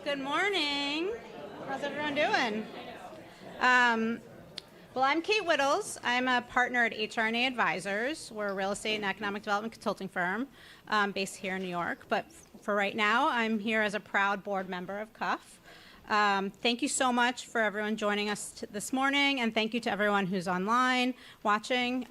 Good morning. How's everyone doing? Well, I'm Kate Whittles. I'm a partner at HRNA Advisors. We're a real estate and economic development consulting firm based here in New York. But for right now, I'm here as a proud board member of CUF. Thank you so much for everyone joining us this morning, and thank you to everyone who's online watching.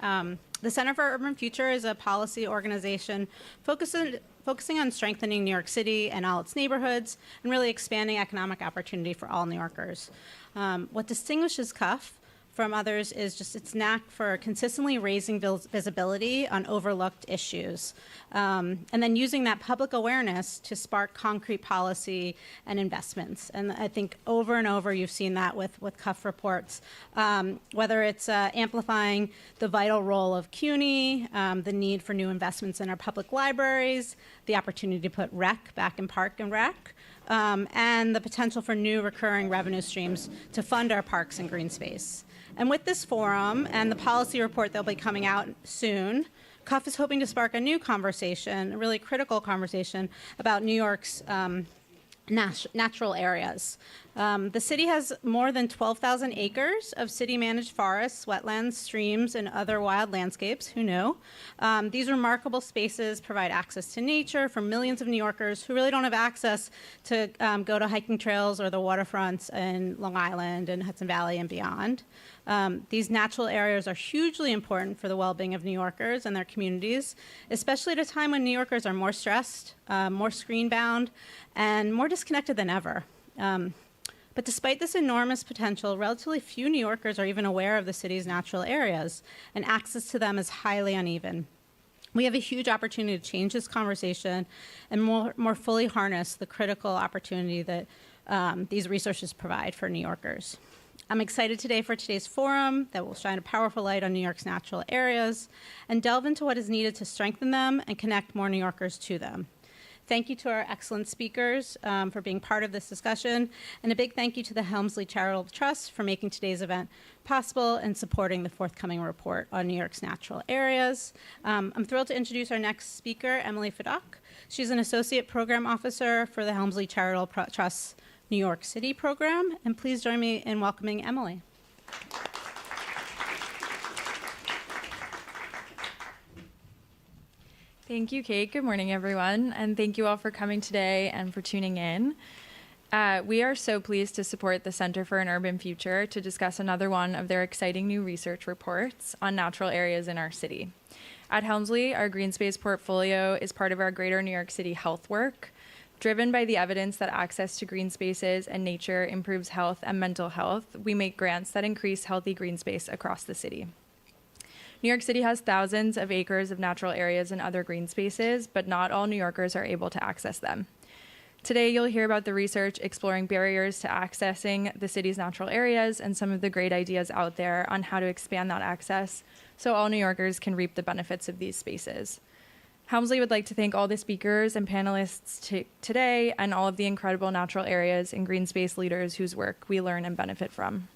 The Center for Urban Future is a policy organization focusing on strengthening New York City and all its neighborhoods and really expanding economic opportunity for all New Yorkers. What distinguishes CUF from others is just its knack for consistently raising visibility on overlooked issues, and then using that public awareness to spark concrete policy and investments. And I think over and over you've seen that with CUF reports, whether it's amplifying the vital role of CUNY, the need for new investments in our public libraries, the opportunity to put rec back in park and rec, and the potential for new recurring revenue streams to fund our parks and green space. And with this forum and the policy report that'll be coming out soon, CUF is hoping to spark a new conversation, a really critical conversation about New York's natural areas. The city has more than 12,000 acres of city-managed forests, wetlands, streams, and other wild landscapes. Who knew? These remarkable spaces provide access to nature for millions of New Yorkers who really don't have access to go to hiking trails or the waterfronts in Long Island and Hudson Valley and beyond. These natural areas are hugely important for the well-being of New Yorkers and their communities, especially at a time when New Yorkers are more stressed, more screen-bound, and more disconnected than ever. But despite this enormous potential, relatively few New Yorkers are even aware of the city's natural areas, and access to them is highly uneven. We have a huge opportunity to change this conversation and more fully harness the critical opportunity that these resources provide for New Yorkers. I'm excited today for today's forum that will shine a powerful light on New York's natural areas and delve into what is needed to strengthen them and connect more New Yorkers to them. Thank you to our excellent speakers for being part of this discussion, and a big thank you to the Helmsley Charitable Trust for making today's event possible and supporting the forthcoming report on New York's natural areas. I'm thrilled to introduce our next speaker, Emily Fidok. She's an Associate Program Officer for the Helmsley Charitable Trust New York City program, and please join me in welcoming Emily. Thank you, Kate. Good morning, everyone, and thank you all for coming today and for tuning in. We are so pleased to support the Center for an Urban Future to discuss another one of their exciting new research reports on natural areas in our city. At Helmsley, our green space portfolio is part of our Greater New York City health work, driven by the evidence that access to green spaces and nature improves health and mental health. We make grants that increase healthy green space across the city. New York City has thousands of acres of natural areas and other green spaces, but not all New Yorkers are able to access them. Today, you'll hear about the research exploring barriers to accessing the city's natural areas and some of the great ideas out there on how to expand that access so all New Yorkers can reap the benefits of these spaces. Helmsley would like to thank all the speakers and panelists today and all of the incredible natural areas and green space leaders whose work we learn and benefit from.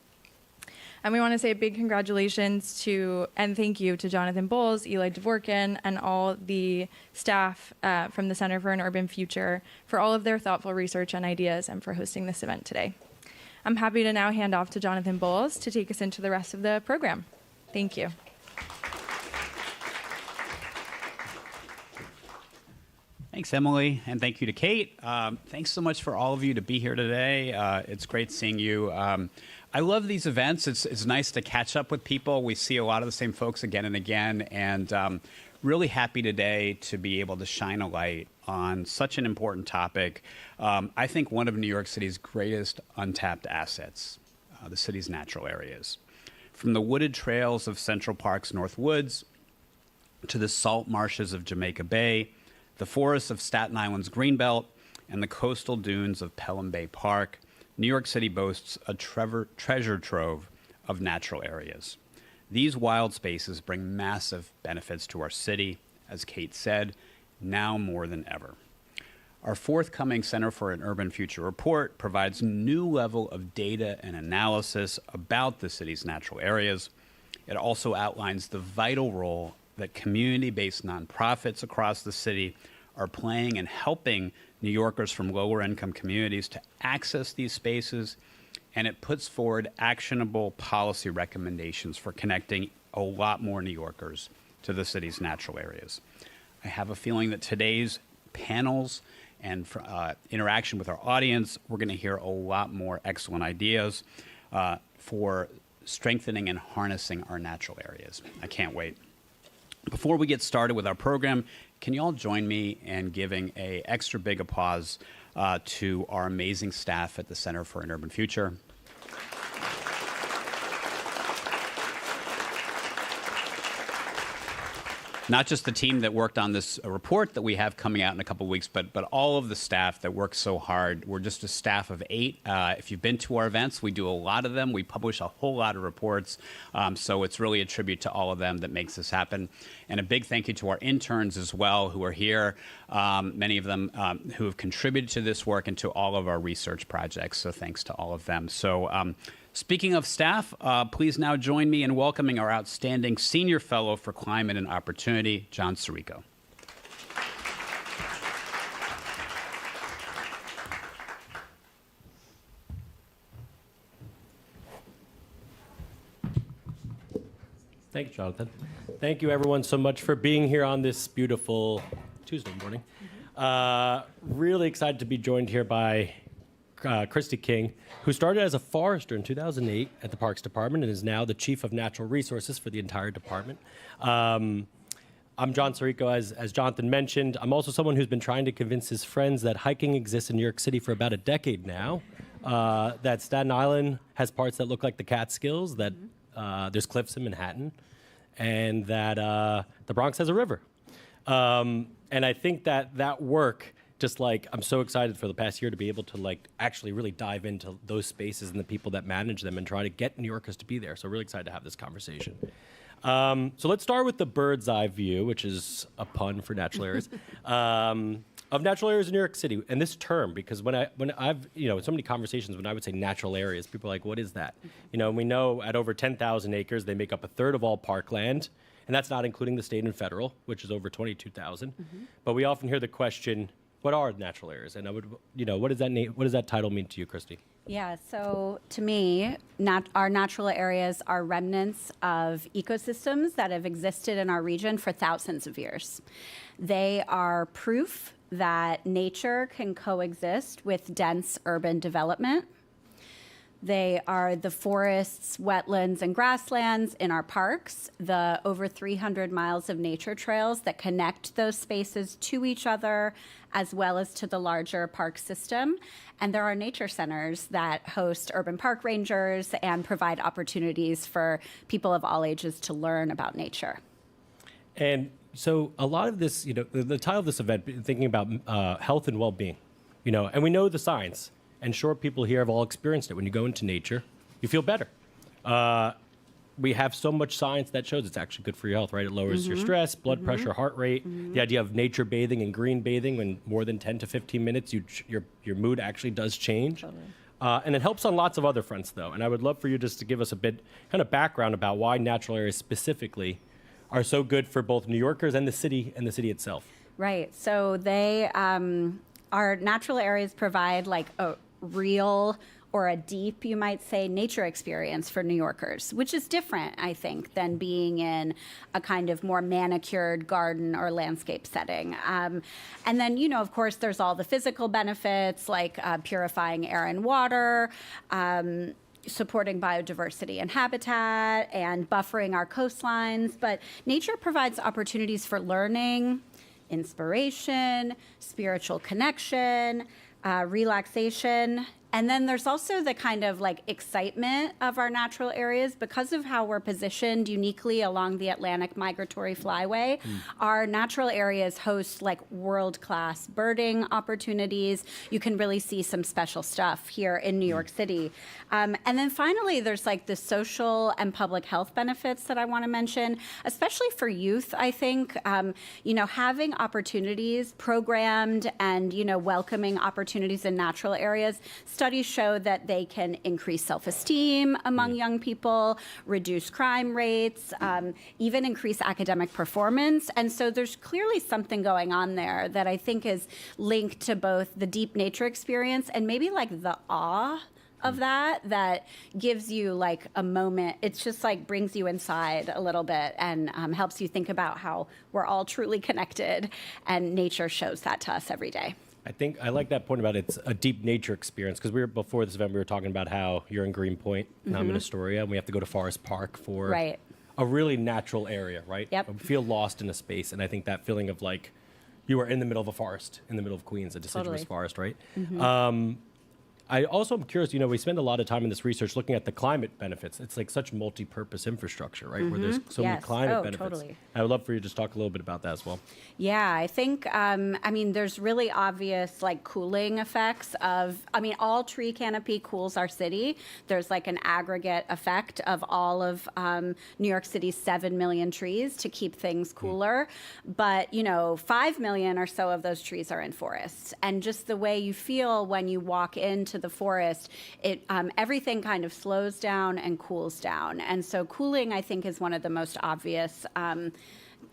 And we want to say a big congratulations to and thank you to Jonathan Bowles, Eli Dvorkin, and all the staff from the Center for an Urban Future for all of their thoughtful research and ideas and for hosting this event today. I'm happy to now hand off to Jonathan Bowles to take us into the rest of the program. Thank you. Thanks, Emily, and thank you to Kate. Thanks so much for all of you to be here today. It's great seeing you. I love these events. It's nice to catch up with people. We see a lot of the same folks again and again, and really happy today to be able to shine a light on such an important topic. I think one of New York City's greatest untapped assets, the city's natural areas. From the wooded trails of Central Park's North Woods to the salt marshes of Jamaica Bay, the forests of Staten Island's Greenbelt, and the coastal dunes of Pelham Bay Park, New York City boasts a treasure trove of natural areas. These wild spaces bring massive benefits to our city, as Kate said, now more than ever. Our forthcoming Center for an Urban Future report provides a new level of data and analysis about the city's natural areas. It also outlines the vital role that community-based nonprofits across the city are playing in helping New Yorkers from lower income communities to access these spaces, and it puts forward actionable policy recommendations for connecting a lot more New Yorkers to the city's natural areas. I have a feeling that today's panels and interaction with our audience, we're going to hear a lot more excellent ideas for strengthening and harnessing our natural areas. I can't wait. Before we get started with our program, can you all join me in giving an extra big applause to our amazing staff at the Center for an Urban Future? Not just the team that worked on this report that we have coming out in a couple of weeks, but all of the staff that worked so hard. We're just a staff of 8. If you've been to our events, we do a lot of them. We publish a whole lot of reports. So it's really a tribute to all of them that makes this happen. And a big thank you to our interns as well who are here, many of them who have contributed to this work and to all of our research projects. So thanks to all of them. So speaking of staff, please now join me in welcoming our outstanding Senior Fellow for Climate and Opportunity, John Sirico. Thank you, Jonathan. Thank you, everyone, so much for being here on this beautiful Tuesday morning. Really excited to be joined here by Christy King, who started as a forester in 2008 at the Parks Department and is now the Chief of Natural Resources for the entire department. I'm John Sirico, as Jonathan mentioned. I'm also someone who's been trying to convince his friends that hiking exists in New York City for about a decade now, that Staten Island has parts that look like the Catskills, that there's cliffs in Manhattan, and that the Bronx has a river. And I think that work, just like I'm so excited for the past year to be able to actually really dive into those spaces and the people that manage them and try to get New Yorkers to be there. So really excited to have this conversation. So let's start with the bird's eye view, which is a pun for natural areas, of natural areas in New York City. And this term, because when I've so many conversations when I would say natural areas, people are like, what is that? We know at over 10,000 acres, they make up a third of all parkland. And that's not including the state and federal, which is over 22,000. But we often hear the question, what are natural areas? And what does that title mean to you, Christy? Yeah, so to me, our natural areas are remnants of ecosystems that have existed in our region for thousands of years. They are proof that nature can coexist with dense urban development. They are the forests, wetlands, and grasslands in our parks, the over 300 miles of nature trails that connect those spaces to each other, as well as to the larger park system. And there are nature centers that host urban park rangers and provide opportunities for people of all ages to learn about nature. And so a lot of this, the title of this event, thinking about health and well-being, and we know the science. And sure, people here have all experienced it. When you go into nature, you feel better. We have so much science that shows it's actually good for your health, right? It lowers your stress, blood pressure, heart rate. The idea of nature bathing and green bathing, when more than 10 to 15 minutes, your mood actually does change. Totally. And it helps on lots of other fronts, though. And I would love for you just to give us a bit kind of background about why natural areas specifically are so good for both New Yorkers and the city itself. Right. So they, our natural areas provide a real or a deep, you might say, nature experience for New Yorkers, which is different, I think, than being in a kind of more manicured garden or landscape setting. And then, of course, there's all the physical benefits like purifying air and water, supporting biodiversity and habitat, and buffering our coastlines. But nature provides opportunities for learning, inspiration, spiritual connection, relaxation. And then there's also the kind of excitement of our natural areas because of how we're positioned uniquely along the Atlantic Migratory Flyway. Our natural areas host world-class birding opportunities. You can really see some special stuff here in New York City. And then finally, there's the social and public health benefits that I want to mention, especially for youth, I think. Having opportunities, programmed and, welcoming opportunities in natural areas studies show that they can increase self-esteem among young people, reduce crime rates, even increase academic performance. And so there's clearly something going on there that I think is linked to both the deep nature experience and maybe like the awe of that gives you like a moment. It's just like brings you inside a little bit and helps you think about how we're all truly connected, and nature shows that to us every day. I think I like that point about it's a deep nature experience, because before this event we were talking about how you're in Greenpoint and I'm in Astoria, and we have to go to Forest Park for a really natural area, right? Yep. We feel lost in a space, and I think that feeling of like you are in the middle of a forest, in the middle of Queens, a deciduous forest, right? I also am curious, we spend a lot of time in this research looking at the climate benefits. It's like such multi-purpose infrastructure, right? Where there's so many climate benefits. Totally. I would love for you to just talk a little bit about that as well. Yeah, I think, there's really obvious like cooling effects of, all tree canopy cools our city. There's like an aggregate effect of all of New York City's 7 million trees to keep things cooler. But, 5 million or so of those trees are in forests. And just the way you feel when you walk into the forest, everything kind of slows down and cools down. And so cooling, I think, is one of the most obvious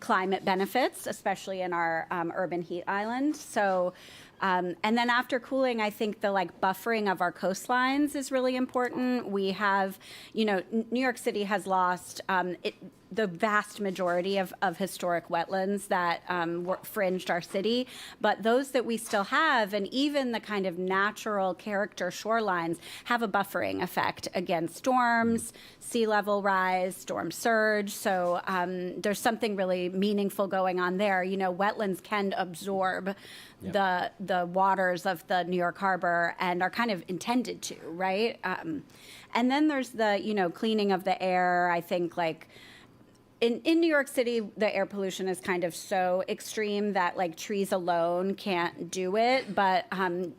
climate benefits, especially in our urban heat island. So, and then after cooling, I think the like buffering of our coastlines is really important. We have, New York City has lost the vast majority of historic wetlands that fringed our city, but those that we still have, and even the kind of natural character shorelines, have a buffering effect against storms, sea level rise, storm surge. So there's something really meaningful going on there. Wetlands can absorb the waters of the New York Harbor and are kind of intended to, right? And then there's the, cleaning of the air. I think like in New York City, the air pollution is kind of so extreme that like trees alone can't do it, but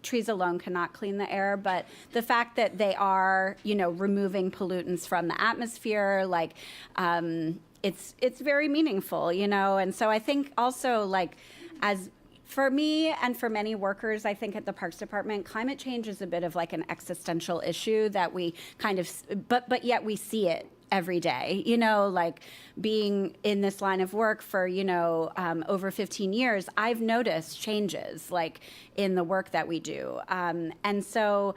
trees alone cannot clean the air. But the fact that they are, removing pollutants from the atmosphere, like it's very meaningful, And so I think also like for me and for many workers, I think at the Parks Department, climate change is a bit of like an existential issue that we kind of, but yet we see it every day, like being in this line of work for, over 15 years, I've noticed changes like in the work that we do. And so,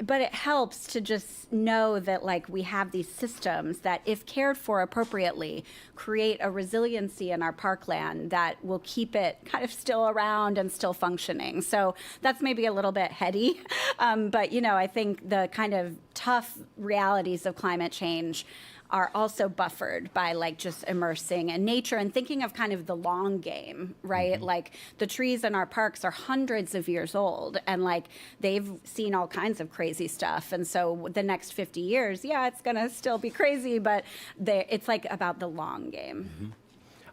but it helps to just know that like we have these systems that, if cared for appropriately, create a resiliency in our parkland that will keep it kind of still around and still functioning. So that's maybe a little bit heady, but I think the kind of tough realities of climate change are also buffered by like just immersing in nature and thinking of kind of the long game, right? Like the trees in our parks are hundreds of years old, and like they've seen all kinds of crazy stuff. And so the next 50 years, it's gonna still be crazy, but it's like about the long game.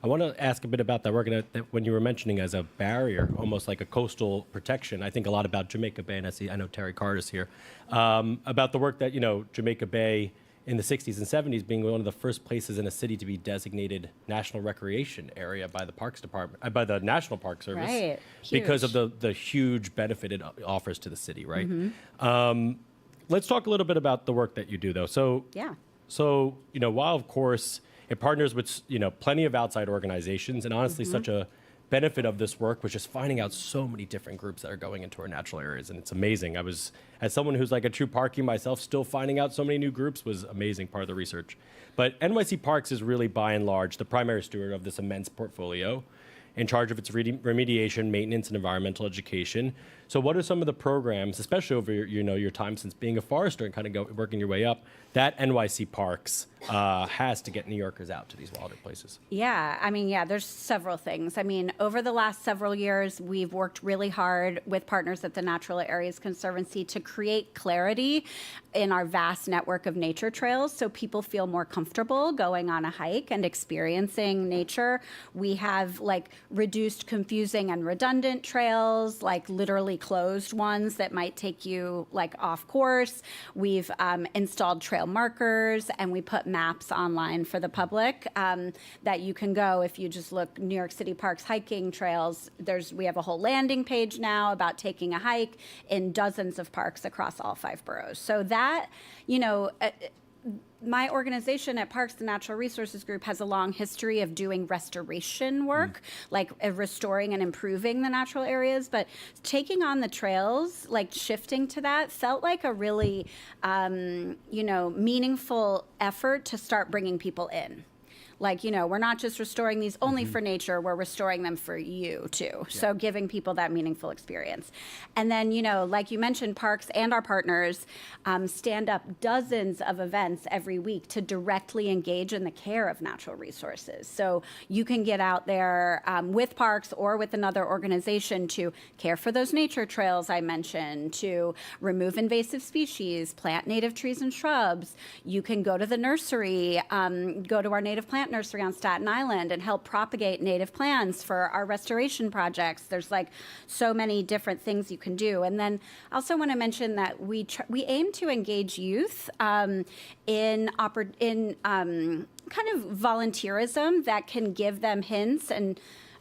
I want to ask a bit about that. When you were mentioning as a barrier, almost like a coastal protection, I think a lot about Jamaica Bay, and I know Terri Carta's here, about the work that, Jamaica Bay in the 60s and 70s being one of the first places in a city to be designated national recreation area by the Parks Department, by the National Park Service, right? Because of the huge benefit it offers to the city, right? Let's talk a little bit about the work that you do, though. So, while of course it partners with plenty of outside organizations, and honestly, such a benefit of this work was just finding out so many different groups that are going into our natural areas, and it's amazing. I was, as someone who's like a true parkie myself, still finding out so many new groups was amazing part of the research. But NYC Parks is really, by and large, the primary steward of this immense portfolio, in charge of its remediation, maintenance, and environmental education. So what are some of the programs, especially over your time since being a forester and kind of working your way up, that NYC Parks has to get New Yorkers out to these wilder places? There's several things. Over the last several years, we've worked really hard with partners at the Natural Areas Conservancy to create clarity in our vast network of nature trails so people feel more comfortable going on a hike and experiencing nature. We have reduced confusing and redundant trails, literally closed ones that might take you like off course. We've installed trail markers, and we put maps online for the public that you can go. If you just look New York City parks hiking trails, we have a whole landing page now about taking a hike in dozens of parks across all 5 boroughs. So that, my organization at Parks, the Natural Resources Group, has a long history of doing restoration work, like restoring and improving the natural areas. But taking on the trails, like shifting to that, felt like a really, meaningful effort to start bringing people in. Like, we're not just restoring these only for nature, we're restoring them for you too. Yeah. So giving people that meaningful experience. And then, like you mentioned, parks and our partners stand up dozens of events every week to directly engage in the care of natural resources. So you can get out there with parks or with another organization to care for those nature trails I mentioned, to remove invasive species, plant native trees and shrubs. You can go to the nursery, go to our native plant nursery on Staten Island and help propagate native plants for our restoration projects. There's like so many different things you can do. And then I also want to mention that we aim to engage youth in kind of volunteerism that can give them hints and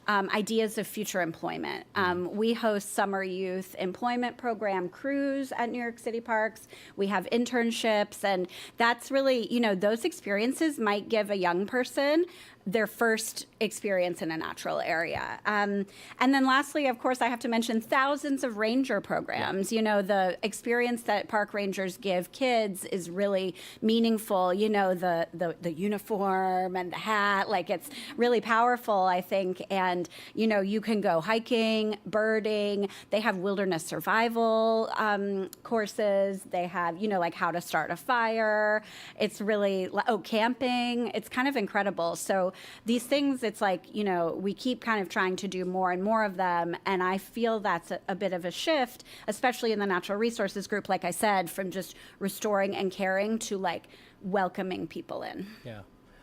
ideas of future employment. We host summer youth employment program crews at New York City Parks. We have internships, and that's really, those experiences might give a young person their first experience in a natural area. And then lastly, of course, I have to mention thousands of ranger programs. Yeah. The experience that park rangers give kids is really meaningful. The uniform and the hat, like it's really powerful, I think. And, you can go hiking, birding. They have wilderness survival courses. They have, like how to start a fire. It's really, camping. It's kind of incredible. So these things, it's like, we keep kind of trying to do more and more of them. And I feel that's a bit of a shift, especially in the Natural Resources Group, like I said, from just restoring and caring to like welcoming people in. Yeah.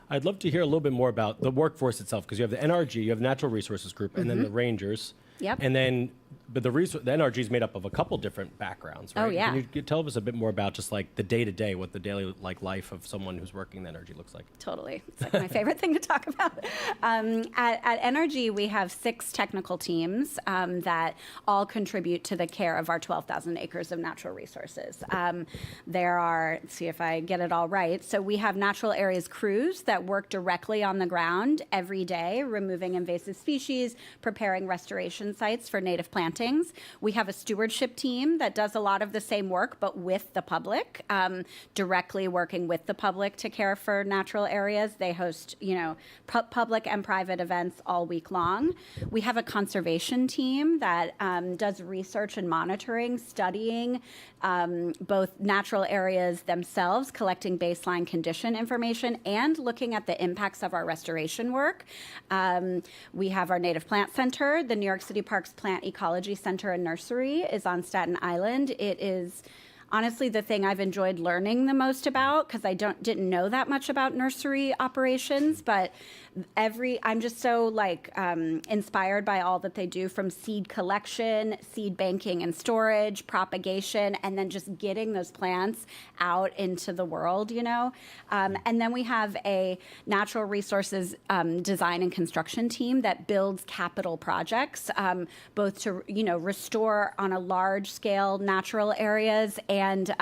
I'd love to hear a little bit more about the workforce itself, because you have the NRG, you have Natural Resources Group, and then the Rangers. Yep. And then, but the NRG is made up of a couple different backgrounds, right? Oh, yeah. Can you tell us a bit more about just like the day-to-day, what the daily life of someone who's working the NRG looks like? Totally. It's like my favorite thing to talk about. At NRG, we have 6 technical teams that all contribute to the care of our 12,000 acres of natural resources. There are, let's see if I get it all right. So we have natural areas crews that work directly on the ground every day, removing invasive species, preparing restoration sites for native plantings. We have a stewardship team that does a lot of the same work, but with the public, directly working with the public to care for natural areas. They host, public and private events all week long. We have a conservation team that does research and monitoring, studying both natural areas themselves, collecting baseline condition information, and looking at the impacts of our restoration work. We have our Native Plant Center. The New York City Parks Plant Ecology Center and Nursery is on Staten Island. It is honestly the thing I've enjoyed learning the most about, because I didn't know that much about nursery operations, but I'm just so inspired by all that they do, from seed collection, seed banking and storage, propagation, and then just getting those plants out into the world, And then we have a natural resources design and construction team that builds capital projects, both to, restore on a large scale natural areas and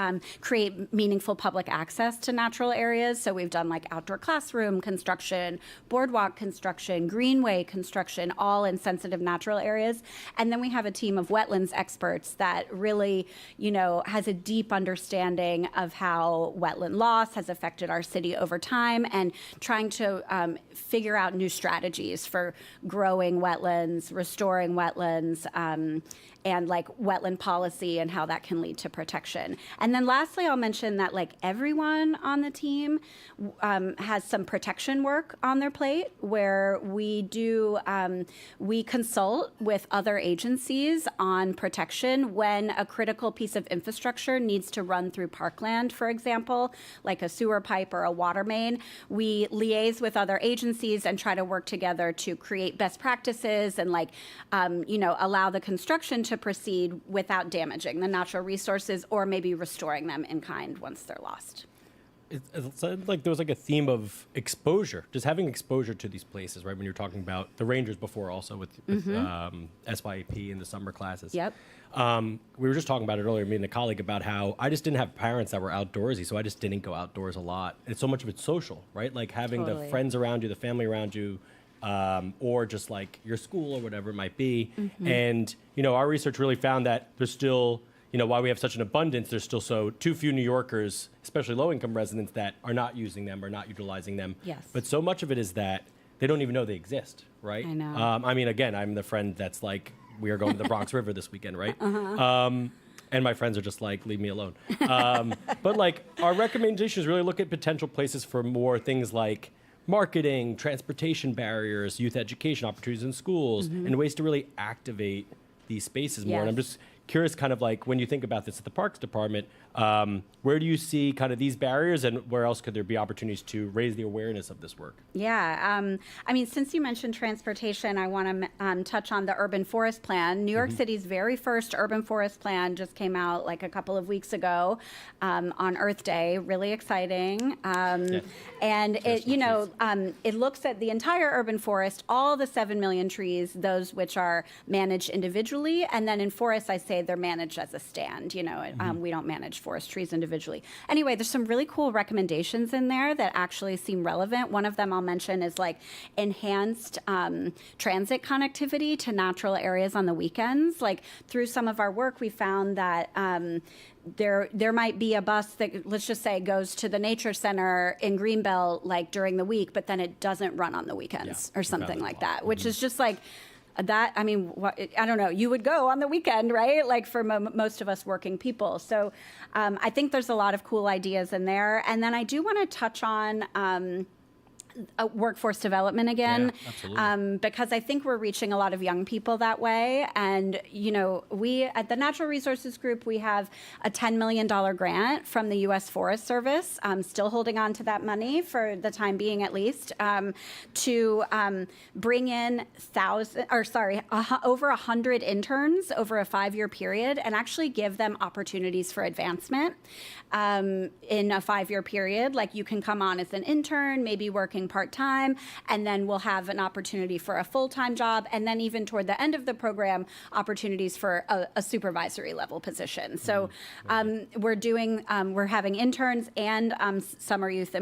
create meaningful public access to natural areas. So we've done like outdoor classroom construction, boardwalk construction, greenway construction, all in sensitive natural areas. And then we have a team of wetlands experts that really, has a deep understanding of how wetland loss has affected our city over time, and trying to figure out new strategies for growing wetlands, restoring wetlands, and like wetland policy and how that can lead to protection. And then lastly, I'll mention that like everyone on the team has some protection work on their plate, where we consult with other agencies on protection when a critical piece of infrastructure needs to run through parkland, for example, like a sewer pipe or a water main. We liaise with other agencies and try to work together to create best practices and allow the construction to to proceed without damaging the natural resources or maybe restoring them in kind once they're lost. It's like there was like a theme of exposure, just having exposure to these places, right? When you're talking about the Rangers before, also with SYEP in the summer classes. Yep. We were just talking about it earlier, me and a colleague, about how I just didn't have parents that were outdoorsy, so I just didn't go outdoors a lot. And so much of it's social, right? Like having the friends around you, the family around you, or just like your school or whatever it might be. And, you know, our research really found that there's still, you know, while we have such an abundance, there's still too few New Yorkers, especially low-income residents, that are not using them or not utilizing them. Yes. But so much of it is that they don't even know they exist, right? I know. I mean, again, I'm the friend that's like, we are going to the Bronx River this weekend, right? And my friends are just like, leave me alone. But like, our recommendations really look at potential places for more things like marketing, transportation barriers, youth education opportunities in schools, and ways to really activate these spaces more. And I'm just curious, kind of like, when you think about this at the Parks Department, where do you see kind of these barriers, and where else could there be opportunities to raise the awareness of this work? Yeah, I mean, since you mentioned transportation, I want to touch on the urban forest plan. New York City's very first urban forest plan just came out like a couple of weeks ago on Earth Day. Really exciting. And it, you know, it looks at the entire urban forest, all the 7 million trees, those which are managed individually, and then in forests, I say they're managed as a stand. You know, we don't manage forest trees individually. Anyway, there's some really cool recommendations in there that actually seem relevant. One of them I'll mention is like enhanced transit connectivity to natural areas on the weekends. Like through some of our work, we found that there might be a bus that, let's just say, goes to the nature center in Greenbelt like during the week, but then it doesn't run on the weekends or something like that, which is just like, that, I mean, I don't know, you would go on the weekend, right? Like for most of us working people. So I think there's a lot of cool ideas in there. And then I do want to touch on workforce development again, because I think we're reaching a lot of young people that way. And, you know, we at the Natural Resources Group, we have a $10 million grant from the U.S. Forest Service, still holding on to that money for the time being at least, to bring in over 100 interns over a 5-year period and actually give them opportunities for advancement in a 5-year period. Like you can come on as an intern, maybe working part-time, and then we'll have an opportunity for a full-time job, and then even toward the end of the program, opportunities for a supervisory level position. So we're having interns and summer youth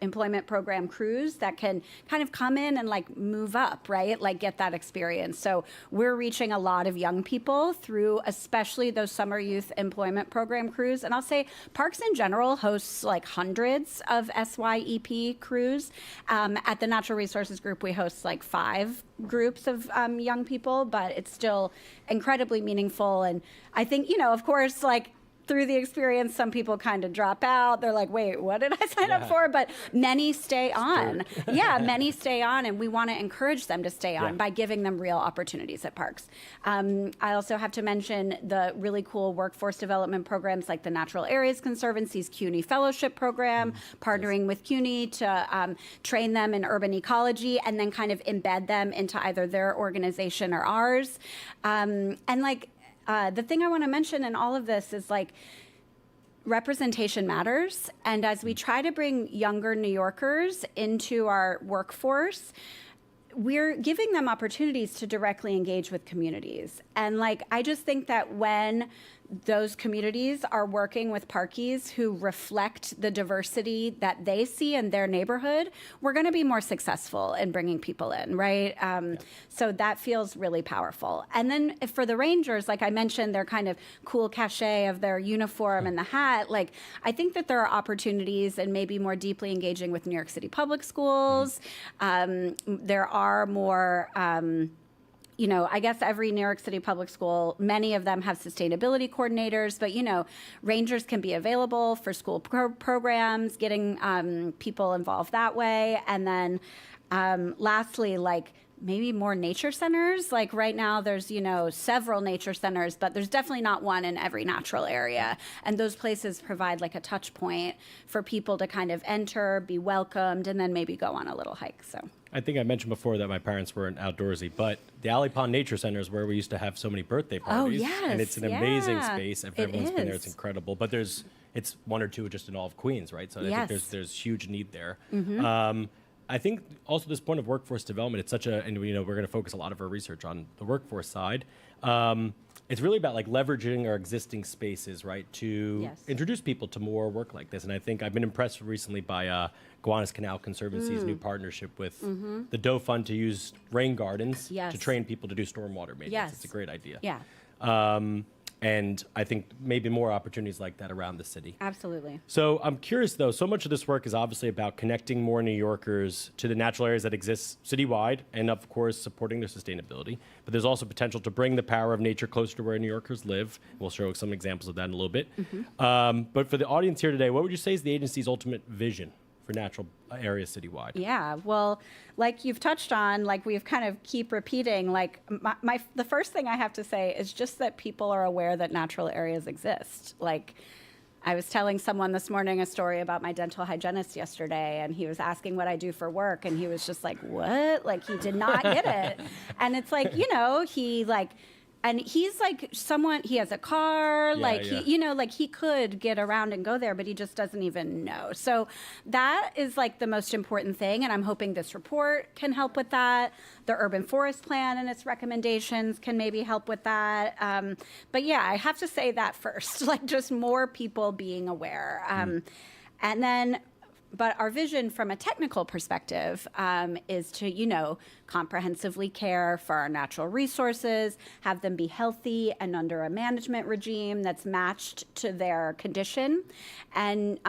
employment program crews that can kind of come in and like move up, right? Like get that experience. So we're reaching a lot of young people through especially those summer youth employment program crews. And I'll say Parks in general hosts like hundreds of SYEP crews. At the Natural Resources Group, we host like 5 groups of young people, but it's still incredibly meaningful. And I think, you know, of course, like through the experience, some people kind of drop out. They're like, wait, what did I sign up for? But many stay on. Many stay on, and we want to encourage them to stay on by giving them real opportunities at parks. I also have to mention the really cool workforce development programs like the Natural Areas Conservancy's CUNY Fellowship Program, partnering with CUNY to train them in urban ecology and then kind of embed them into either their organization or ours. The thing I want to mention in all of this is like representation matters. And as we try to bring younger New Yorkers into our workforce, we're giving them opportunities to directly engage with communities. And like, I just think that when those communities are working with parkies who reflect the diversity that they see in their neighborhood, we're going to be more successful in bringing people in, right? So that feels really powerful. And then for the Rangers, like I mentioned, their kind of cool cachet of their uniform and the hat, like I think that there are opportunities and maybe more deeply engaging with New York City public schools. There are more... you know, I guess every New York City public school, many of them have sustainability coordinators, but, you know, Rangers can be available for school programs, getting people involved that way. And then lastly, like maybe more nature centers. Like right now there's, several nature centers, but there's definitely not one in every natural area. And those places provide like a touch point for people to kind of enter, be welcomed, and then maybe go on a little hike. So I think I mentioned before that my parents weren't outdoorsy, but the Alley Pond Nature Center is where we used to have so many birthday parties. yes, and it's an amazing yeah, space. If it everyone's been there, is. it's incredible. But it's one or two just in all of Queens, right? So I Yes. think there's huge need there. I think also this point of workforce development, it's and we're going to focus a lot of our research on the workforce side. It's really about like leveraging our existing spaces, right, to Yes. introduce people to more work like this. And I think I've been impressed recently by Gowanus Canal Conservancy's new partnership with the Doe Fund to use rain gardens Yes. to train people to do stormwater maintenance. Yes. It's a great idea. yeah, And I think maybe more opportunities like that around the city. absolutely. So I'm curious, though, so much of this work is obviously about connecting more New Yorkers to the natural areas that exist citywide and, of course, supporting their sustainability. But there's also potential to bring the power of nature closer to where New Yorkers live. We'll show some examples of that in a little bit. But for the audience here today, what would you say is the agency's ultimate vision for natural areas citywide? Yeah, well, like you've touched on, like we've kind of keep repeating, like the first thing I have to say is just that people are aware that natural areas exist. Like I was telling someone this morning a story about my dental hygienist yesterday, and he was asking what I do for work, and he was just like, what? Like he did not get it. And it's like, and he's like someone, he has a car, he could get around and go there, but he just doesn't even know. So that is like the most important thing. And I'm hoping this report can help with that. The urban forest plan and its recommendations can maybe help with that. But yeah, I have to say that first, like just more people being aware. And then, but our vision from a technical perspective is to, comprehensively care for our natural resources, have them be healthy and under a management regime that's matched to their condition. And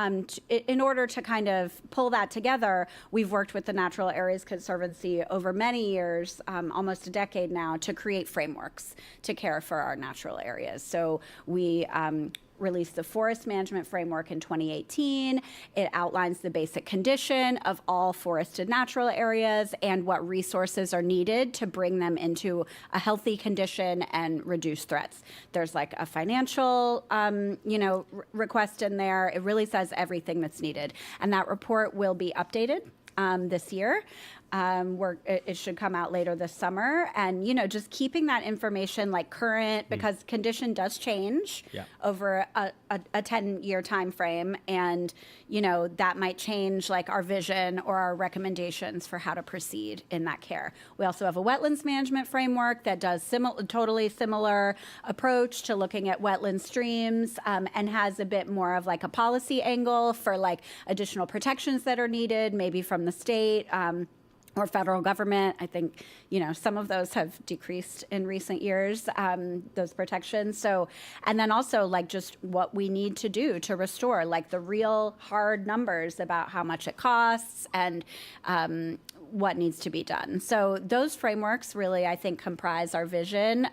in order to kind of pull that together, we've worked with the Natural Areas Conservancy over many years, almost a decade now, to create frameworks to care for our natural areas. So we released the Forest Management Framework in 2018. It outlines the basic condition of all forested natural areas and what resources are needed to bring them into a healthy condition and reduce threats. There's like a financial, request in there. It really says everything that's needed. And that report will be updated this year. It should come out later this summer, and just keeping that information like current, because condition does change over a 10-year time frame, and that might change like our vision or our recommendations for how to proceed in that care. We also have a wetlands management framework that does totally similar approach to looking at wetland streams, and has a bit more of like a policy angle for like additional protections that are needed, maybe from the state. Or federal government. I think, some of those have decreased in recent years, those protections. So, and then also like just what we need to do to restore, like the real hard numbers about how much it costs and what needs to be done. So those frameworks really, I think, comprise our vision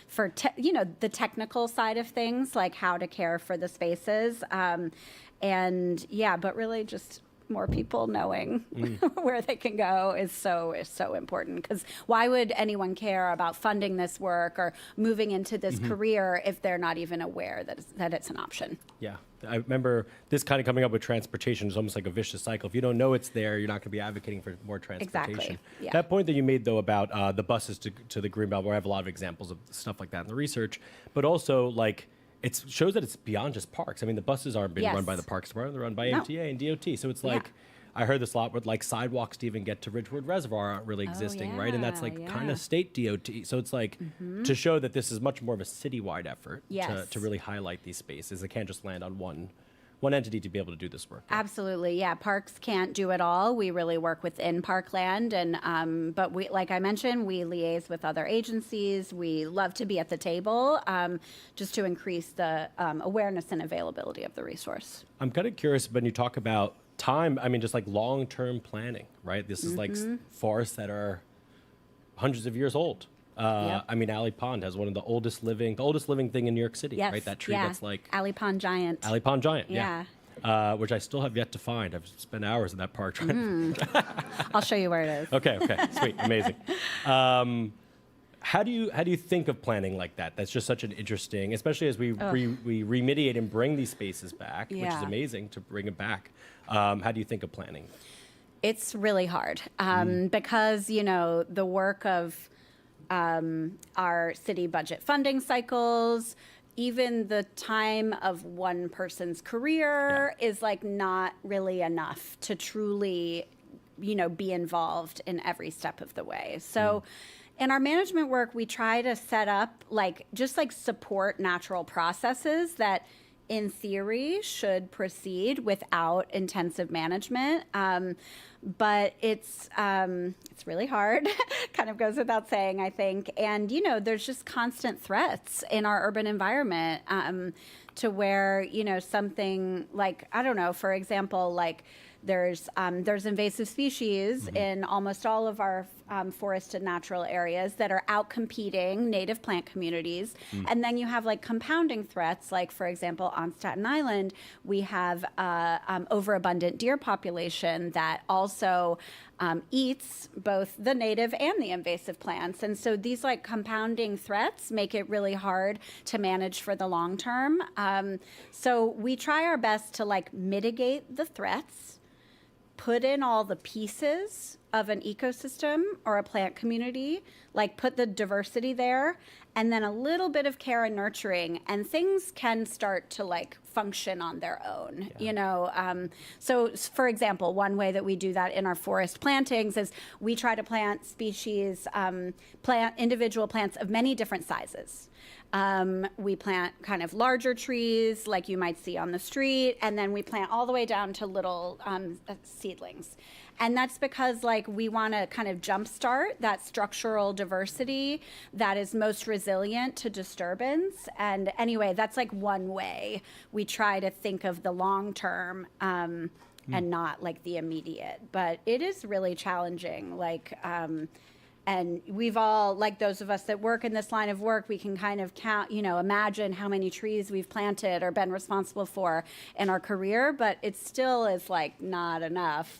for, the technical side of things, like how to care for the spaces. But really just more people knowing where they can go is so important, because why would anyone care about funding this work or moving into this career if they're not even aware that it's an option? Yeah. I remember this kind of coming up with transportation is almost like a vicious cycle. If you don't know it's there, you're not going to be advocating for more transportation. Exactly. Yeah. That point that you made, though, about the buses to the Greenbelt, where I have a lot of examples of stuff like that in the research, but also like it shows that it's beyond just parks. I mean, the buses aren't being run by the Parks Department; they're run by MTA and DOT. So it's like I heard this a lot with like sidewalks to even get to Ridgewood Reservoir aren't really existing, right? And that's like kind of state DOT. So it's like to show that this is much more of a citywide effort to really highlight these spaces. It can't just land on one entity to be able to do this work. Absolutely, yeah. Parks can't do it all. We really work within parkland, and but we, like I mentioned, we liaise with other agencies. We love to be at the table, just to increase the awareness and availability of the resource. I'm kind of curious when you talk about time. I mean, just like long-term planning, right? This is like forests that are hundreds of years old. I mean, Alley Pond has one of the oldest living thing in New York City, right? That tree that's like Alley Pond Giant. Alley Pond Giant, yeah. which I still have yet to find. I've spent hours in that park trying to I'll show you where it is. Okay, sweet, amazing. How do you think of planning like that? That's just such an interesting, especially as we remediate and bring these spaces back, which is Yeah. amazing to bring it back. How do you think of planning? It's really hard because, you know, the work of our city budget funding cycles, even the time of one person's career is like not really enough to truly, you know, be involved in every step of the way. So in our management work, we try to set up just support natural processes that in theory should proceed without intensive management. But it's really hard, kind of goes without saying, I think. And, you know, there's just constant threats in our urban environment to where, you know, something like, I don't know, for example, like there's invasive species in almost all of our forested natural areas that are outcompeting native plant communities. And then you have like compounding threats, like for example, on Staten Island, we have overabundant deer population that also eats both the native and the invasive plants. And so these like compounding threats make it really hard to manage for the long term. So we try our best to like mitigate the threats, put in all the pieces of an ecosystem or a plant community, like put the diversity there, and then a little bit of care and nurturing, and things can start to like function on their own, you know? So for example, one way that we do that in our forest plantings is we try to plant species, plant individual plants of many different sizes. We plant kind of larger trees like you might see on the street, and then we plant all the way down to little seedlings. And that's because like we want to kind of jumpstart that structural diversity that is most resilient to disturbance. And anyway, that's like one way we try to think of the long term and not like the immediate. But it is really challenging. And we've all, like those of us that work in this line of work, we can kind of count, you know, imagine how many trees we've planted or been responsible for in our career, but it still is like not enough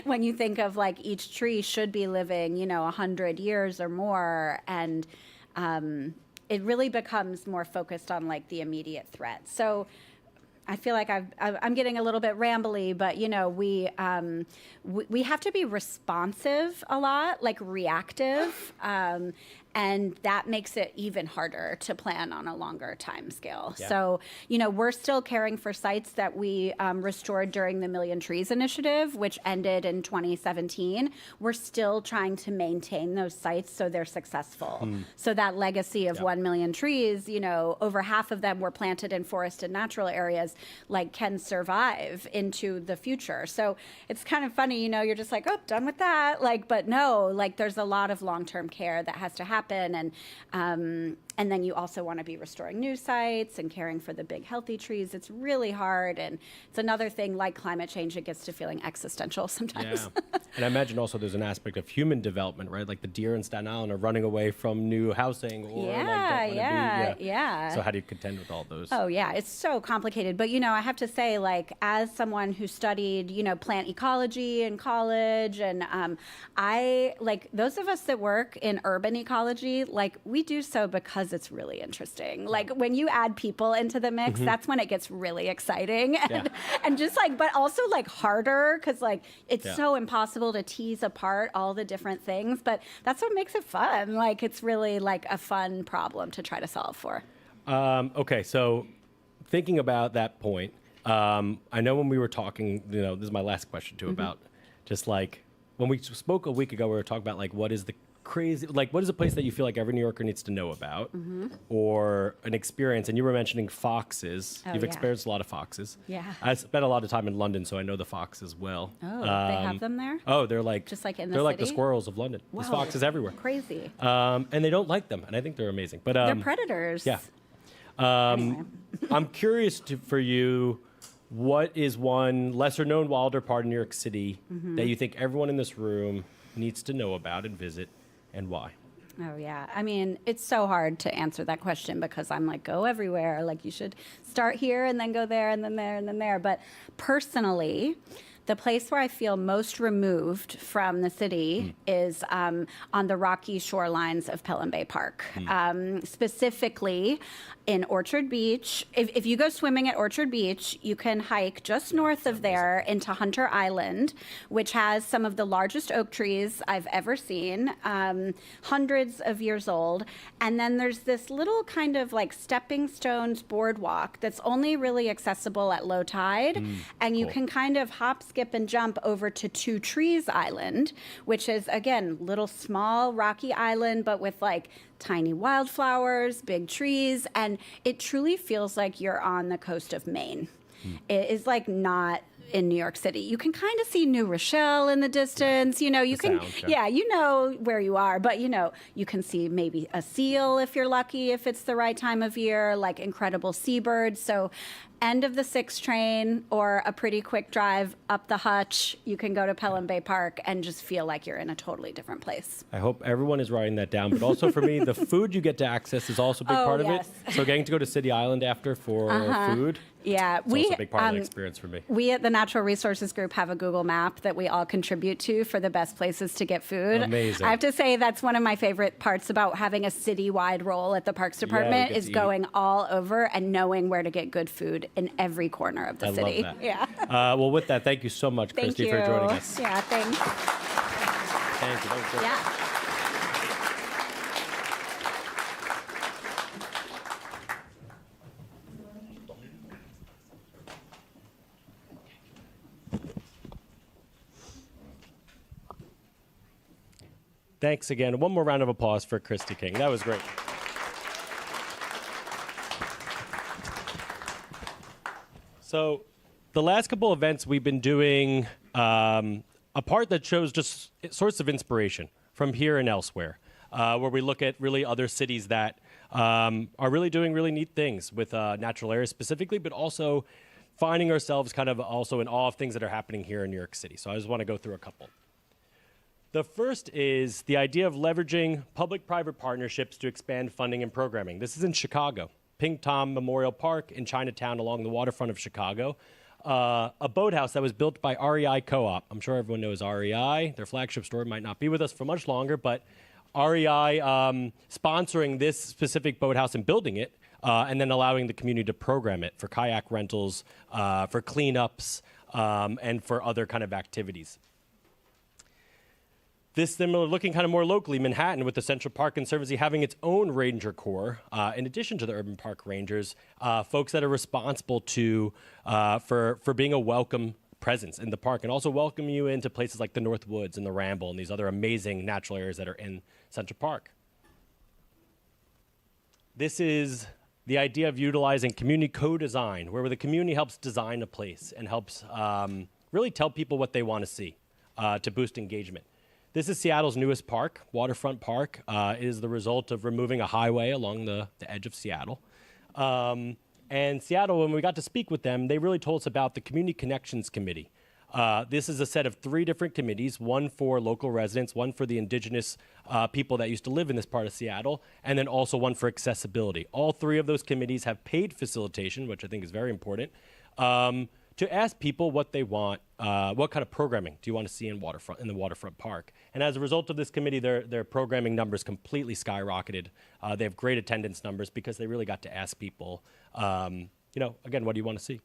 when you think of like each tree should be living, you know, 100 years or more. And it really becomes more focused on like the immediate threat. So I feel like I'm getting a little bit rambly, but you know, we have to be responsive a lot, like reactive, and that makes it even harder to plan on a longer time scale. Yeah. So, you know, we're still caring for sites that we restored during the Million Trees Initiative, which ended in 2017. We're still trying to maintain those sites so they're successful. So that legacy of 1 million trees, you know, over half of them were planted in forested natural areas, like can survive into the future. So it's kind of funny, you know, you're just like, oh, done with that. Like, but no, like there's a lot of long-term care that has to happen. And then you also want to be restoring new sites and caring for the big healthy trees. It's really hard. And it's another thing like climate change, it gets to feeling existential sometimes. Yeah. And I imagine also there's an aspect of human development, right? Like the deer in Staten Island are running away from new housing or yeah. So how do you contend with all those? Oh, yeah. It's so complicated. But, you know, I have to say, like, as someone who studied, you know, plant ecology in college, and I, like, those of us that work in urban ecology, like, we do so because it's really interesting. Like, when you add people into the mix, that's when it gets really exciting. And just, like, but also, like, harder because, like, it's so impossible to tease apart all the different things. But that's what makes it fun. Like, it's really, like, a fun problem to try to solve for. Okay, so thinking about that point, I know when we were talking, you know, this is my last question too, about just like when we spoke a week ago, we were talking about like what is the crazy, like what is a place that you feel like every New Yorker needs to know about or an experience? And you were mentioning foxes. You've experienced a lot of foxes. Yeah. I spent a lot of time in London, so I know the fox as well. Oh, they have them there? Oh, they're like just like in the they're like the city? squirrels of London. There's foxes everywhere. Crazy. And they don't like them, and I think they're amazing. But They're predators. Yeah. Anyway. I'm curious for you, what is one lesser known wilder part of New York City that you think everyone in this room needs to know about and visit, and why? Oh, yeah. I mean, it's so hard to answer that question because I'm like, go everywhere. Like, you should start here and then go there and then there and then there. But personally, the place where I feel most removed from the city is on the rocky shorelines of Pelham Bay Park, specifically in Orchard Beach. If you go swimming at Orchard Beach, you can hike just north of there into Hunter Island, which has some of the largest oak trees I've ever seen, hundreds of years old. And then there's this little kind of like stepping stones boardwalk that's only really accessible at low tide. And you can kind of hop, skip, and jump over to Two Trees Island, which is, again, little small rocky island, but with like tiny wildflowers, big trees, and it truly feels like you're on the coast of Maine. It is like not in New York City. You can kind of see New Rochelle in the distance. You know, you can, you know where you are, but you know, you can see maybe a seal if you're lucky, if it's the right time of year, like incredible seabirds. So end of the 6 train or a pretty quick drive up the Hutch, you can go to Pelham Bay Park and just feel like you're in a totally different place. I hope everyone is writing that down. But also for me, the food you get to access is also a big part of it. So getting to go to City Island after for food. Yeah, it's also a big part of the experience for me. We at the Natural Resources Group have a Google map that we all contribute to for the best places to get food. Amazing. I have to say that's one of my favorite parts about having a citywide role at the Parks Department is going all over and knowing where to get good food in every corner of the city. Love that. Yeah. Well, with that, thank you so much, Christy, for joining us. Yeah, thanks. Thank you. That was great. Yeah. Thanks again. One more round of applause for Christy King. That was great. So the last couple events we've been doing a part that shows just sorts of inspiration from here and elsewhere, where we look at really other cities that are really doing really neat things with natural areas specifically, but also finding ourselves kind of also in awe of things that are happening here in New York City. So I just want to go through a couple. The first is the idea of leveraging public-private partnerships to expand funding and programming. This is in Chicago, Pink Tom Memorial Park in Chinatown along the waterfront of Chicago. A boathouse that was built by REI Co-op. I'm sure everyone knows REI. Their flagship store might not be with us for much longer, but REI sponsoring this specific boathouse and building it, and then allowing the community to program it for kayak rentals, for cleanups, and for other kind of activities. This similar looking kind of more locally, Manhattan with the Central Park Conservancy having its own ranger corps, in addition to the urban park rangers, folks that are responsible to for being a welcome presence in the park and also welcome you into places like the North Woods and the Ramble and these other amazing natural areas that are in Central Park. This is the idea of utilizing community co-design, where the community helps design a place and helps really tell people what they want to see to boost engagement. This is Seattle's newest park, Waterfront Park. It is the result of removing a highway along the edge of Seattle. And Seattle, when we got to speak with them, they really told us about the Community Connections Committee. This is a set of 3 different committees, one for local residents, one for the indigenous people that used to live in this part of Seattle, and then also one for accessibility. All 3 of those committees have paid facilitation, which I think is very important, to ask people what they want, what kind of programming do you want to see in the waterfront park. And as a result of this committee, their programming numbers completely skyrocketed. They have great attendance numbers because they really got to ask people, again, what do you want to see?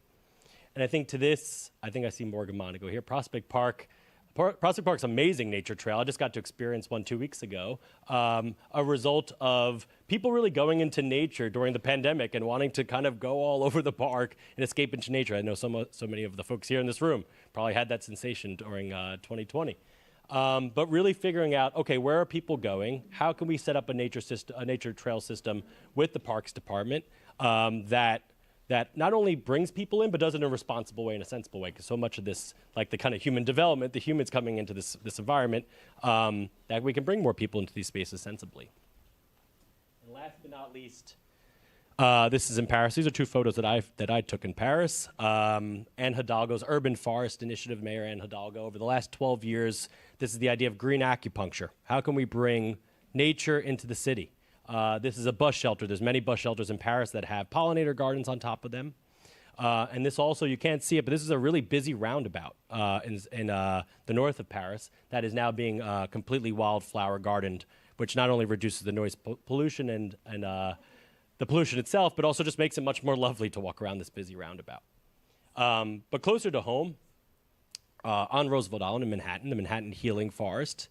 And I think to this, I think I see Morgan Monaco here. Prospect Park. Prospect Park's amazing nature trail. I just got to experience one 2 weeks ago. A result of people really going into nature during the pandemic and wanting to kind of go all over the park and escape into nature. I know so many of the folks here in this room probably had that sensation during 2020. But really figuring out, okay, where are people going? How can we set up a nature trail system with the Parks Department that not only brings people in, but does it in a responsible way, in a sensible way, because so much of this, like the kind of human development, the humans coming into this environment, that we can bring more people into these spaces sensibly. And last but not least, this is in Paris. These are 2 photos that I took in Paris. Anne Hidalgo's Urban Forest Initiative, Mayor Anne Hidalgo. Over the last 12 years, this is the idea of green acupuncture. How can we bring nature into the city. This is a bus shelter. There's many bus shelters in Paris that have pollinator gardens on top of them. And this also, you can't see it, but this is a really busy roundabout in the north of Paris that is now being completely wildflower gardened, which not only reduces the noise pollution and the pollution itself, but also just makes it much more lovely to walk around this busy roundabout. But closer to home, on Roosevelt Island in Manhattan, the Manhattan Healing Forest.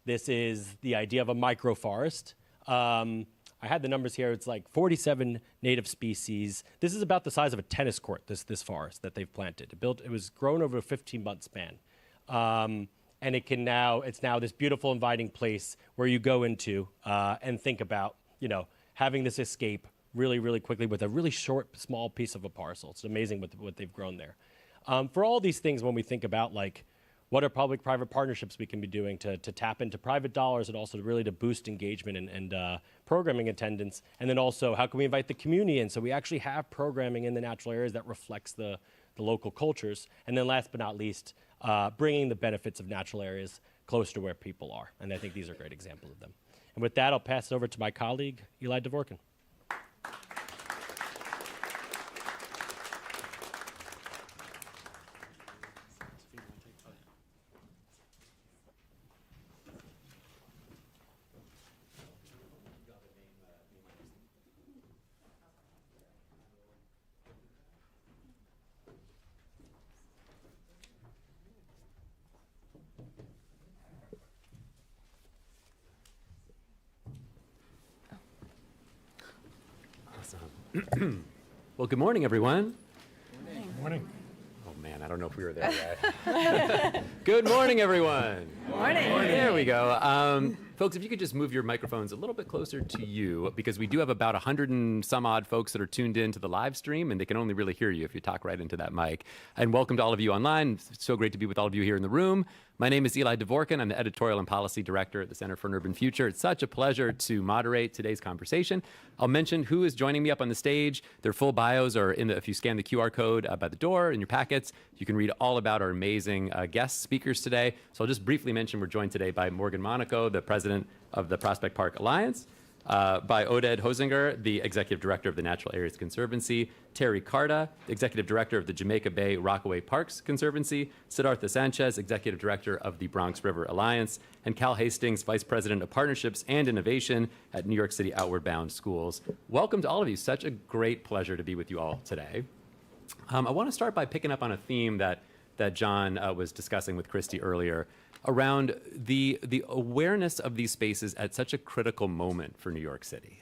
This is the idea of a microforest. I had the numbers here. It's like 47 native species. This is about the size of a tennis court, this forest that they've planted. It was grown over a 15-month span. And it's now this beautiful, inviting place where you go into and think about, having this escape really, really quickly with a really short, small piece of a parcel. It's amazing what they've grown there. For all these things, when we think about what are public-private partnerships we can be doing to tap into private dollars and also really to boost engagement and programming attendance, and then also how can we invite the community in so we actually have programming in the natural areas that reflects the local cultures, and then last but not least, bringing the benefits of natural areas close to where people are. And I think these are great examples of them. And with that, I'll pass it over to my colleague, Eli Dvorkin. Well, good morning, everyone. Good morning. Oh, man, I don't know if we were there yet. Good morning, everyone. Morning. There we go. Folks, if you could just move your microphones a little bit closer to you, because we do have about 100 and some odd folks that are tuned in to the live stream, and they can only really hear you if you talk right into that mic. And welcome to all of you online. It's so great to be with all of you here in the room. My name is Eli Dvorkin. I'm the Editorial and Policy Director at the Center for an Urban Future. It's such a pleasure to moderate today's conversation. I'll mention who is joining me up on the stage. Their full bios are if you scan the QR code by the door in your packets, you can read all about our amazing guest speakers today. So I'll just briefly mention we're joined today by Morgan Monaco, the President of the Prospect Park Alliance, by Oded Holzinger, the Executive Director of the Natural Areas Conservancy, Terri Carta, Executive Director of the Jamaica Bay-Rockaway Parks Conservancy, Siddhartha Sanchez, Executive Director of the Bronx River Alliance, and Cal Hastings, Vice President of Partnerships and Innovation at New York City Outward Bound Schools. Welcome to all of you. Such a great pleasure to be with you all today. I want to start by picking up on a theme that John was discussing with Christy earlier, around the awareness of these spaces at such a critical moment for New York City.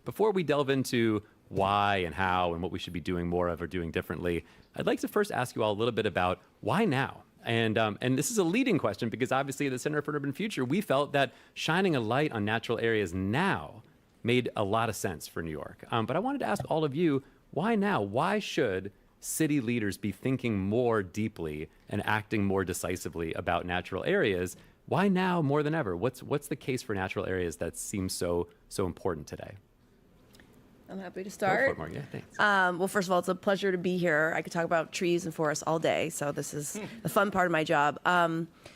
Before we delve into why and how and what we should be doing more of or doing differently, I'd like to first ask you all a little bit about why now? And this is a leading question because obviously at the Center for an Urban Future, we felt that shining a light on natural areas now made a lot of sense for New York. But I wanted to ask all of you, why now? Why should city leaders be thinking more deeply and acting more decisively about natural areas? Why now more than ever? What's the case for natural areas that seems so important today? I'm happy to Go start. for it, Morgan. Yeah, thanks. Well, first of all, it's a pleasure to be here. I could talk about trees and forests all day, so this is the fun part of my job.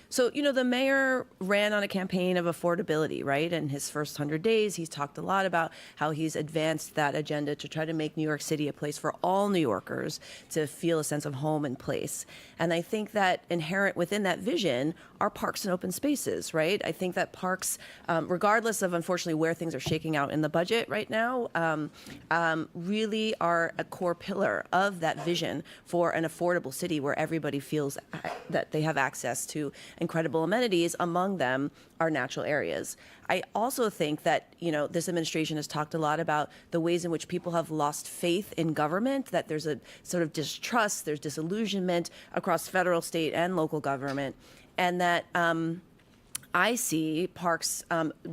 So, the mayor ran on a campaign of affordability, right? In his first 100 days, he's talked a lot about how he's advanced that agenda to try to make New York City a place for all New Yorkers to feel a sense of home and place. And I think that inherent within that vision are parks and open spaces, right? I think that parks, regardless of, unfortunately, where things are shaking out in the budget right now, really are a core pillar of that vision for an affordable city where everybody feels that they have access to incredible amenities. Among them are natural areas. I also think that, this administration has talked a lot about the ways in which people have lost faith in government, that there's a sort of distrust, there's disillusionment across federal, state, and local government, and that I see parks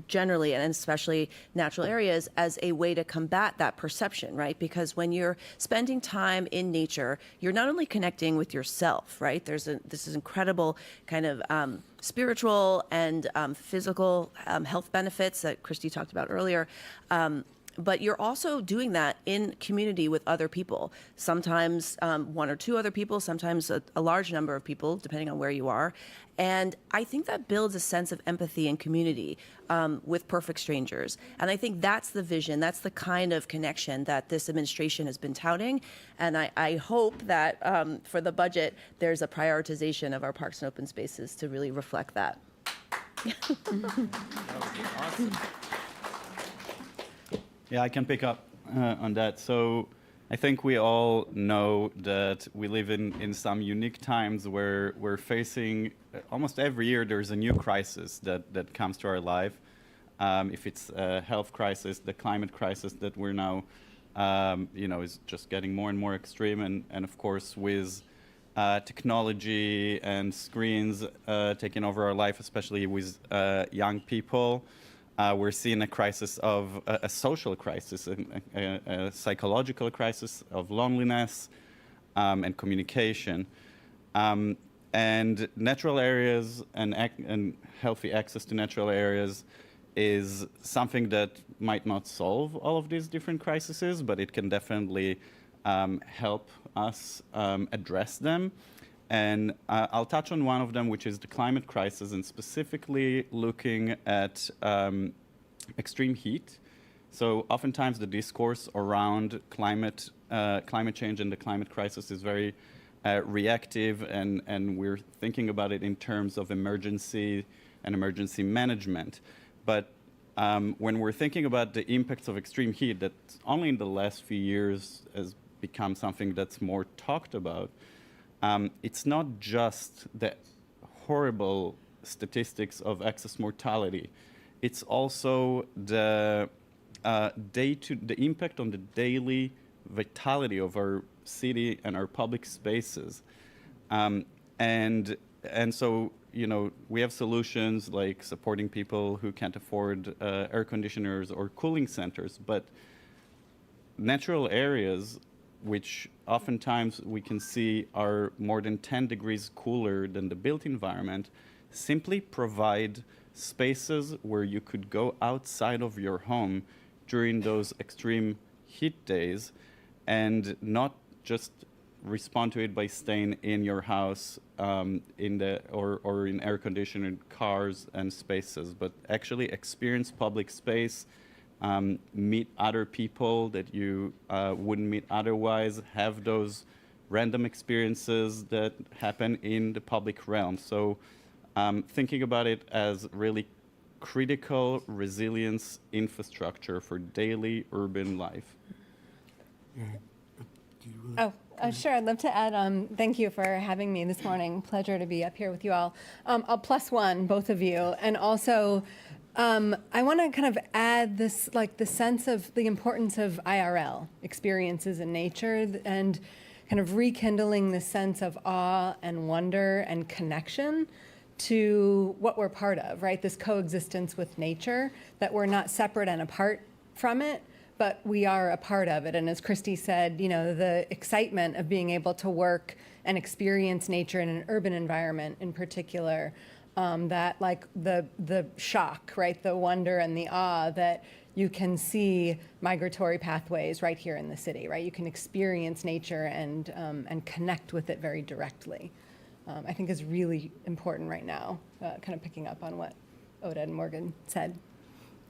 generally, and especially natural areas, as a way to combat that perception, right? Because when you're spending time in nature, you're not only connecting with yourself, right? This is incredible kind of spiritual and physical health benefits that Christy talked about earlier. But you're also doing that in community with other people. Sometimes one or two other people, sometimes a large number of people, depending on where you are. And I think that builds a sense of empathy and community with perfect strangers. And I think that's the vision, that's the kind of connection that this administration has been touting. And I hope that for the budget, there's a prioritization of our parks and open spaces to really reflect that. Awesome. Yeah, I can pick up on that. So I think we all know that we live in some unique times where we're facing, almost every year there's a new crisis that comes to our life. If it's a health crisis, the climate crisis that we're now, is just getting more and more extreme. And of course, with technology and screens taking over our life, especially with young people, we're seeing a crisis of a social crisis, a psychological crisis of loneliness and communication. And natural areas and healthy access to natural areas is something that might not solve all of these different crises, but it can definitely help us address them. And I'll touch on one of them, which is the climate crisis, and specifically looking at extreme heat. So oftentimes the discourse around climate change and the climate crisis is very reactive, and we're thinking about it in terms of emergency and emergency management. But when we're thinking about the impacts of extreme heat, that only in the last few years has become something that's more talked about, it's not just the horrible statistics of excess mortality. It's also the impact on the daily vitality of our city and our public spaces. And so, we have solutions like supporting people who can't afford air conditioners or cooling centers, but natural areas, which oftentimes we can see are more than 10 degrees cooler than the built environment, simply provide spaces where you could go outside of your home during those extreme heat days and not just respond to it by staying in your house or in air-conditioned cars and spaces, but actually experience public space, meet other people that you wouldn't meet otherwise, have those random experiences that happen in the public realm. So thinking about it as really critical resilience infrastructure for daily urban life. Sure. I'd love to add, thank you for having me this morning. Pleasure to be up here with you all. I'll plus one, both of you. And also, I want to kind of add this, like the sense of the importance of IRL, experiences in nature, and kind of rekindling the sense of awe and wonder and connection to what we're part of, right? This coexistence with nature, that we're not separate and apart from it, but we are a part of it. And as Christy said, the excitement of being able to work and experience nature in an urban environment in particular, that like the shock, right? The wonder and the awe that you can see migratory pathways right here in the city, right? You can experience nature and connect with it very directly. I think is really important right now, kind of picking up on what Oded and Morgan said.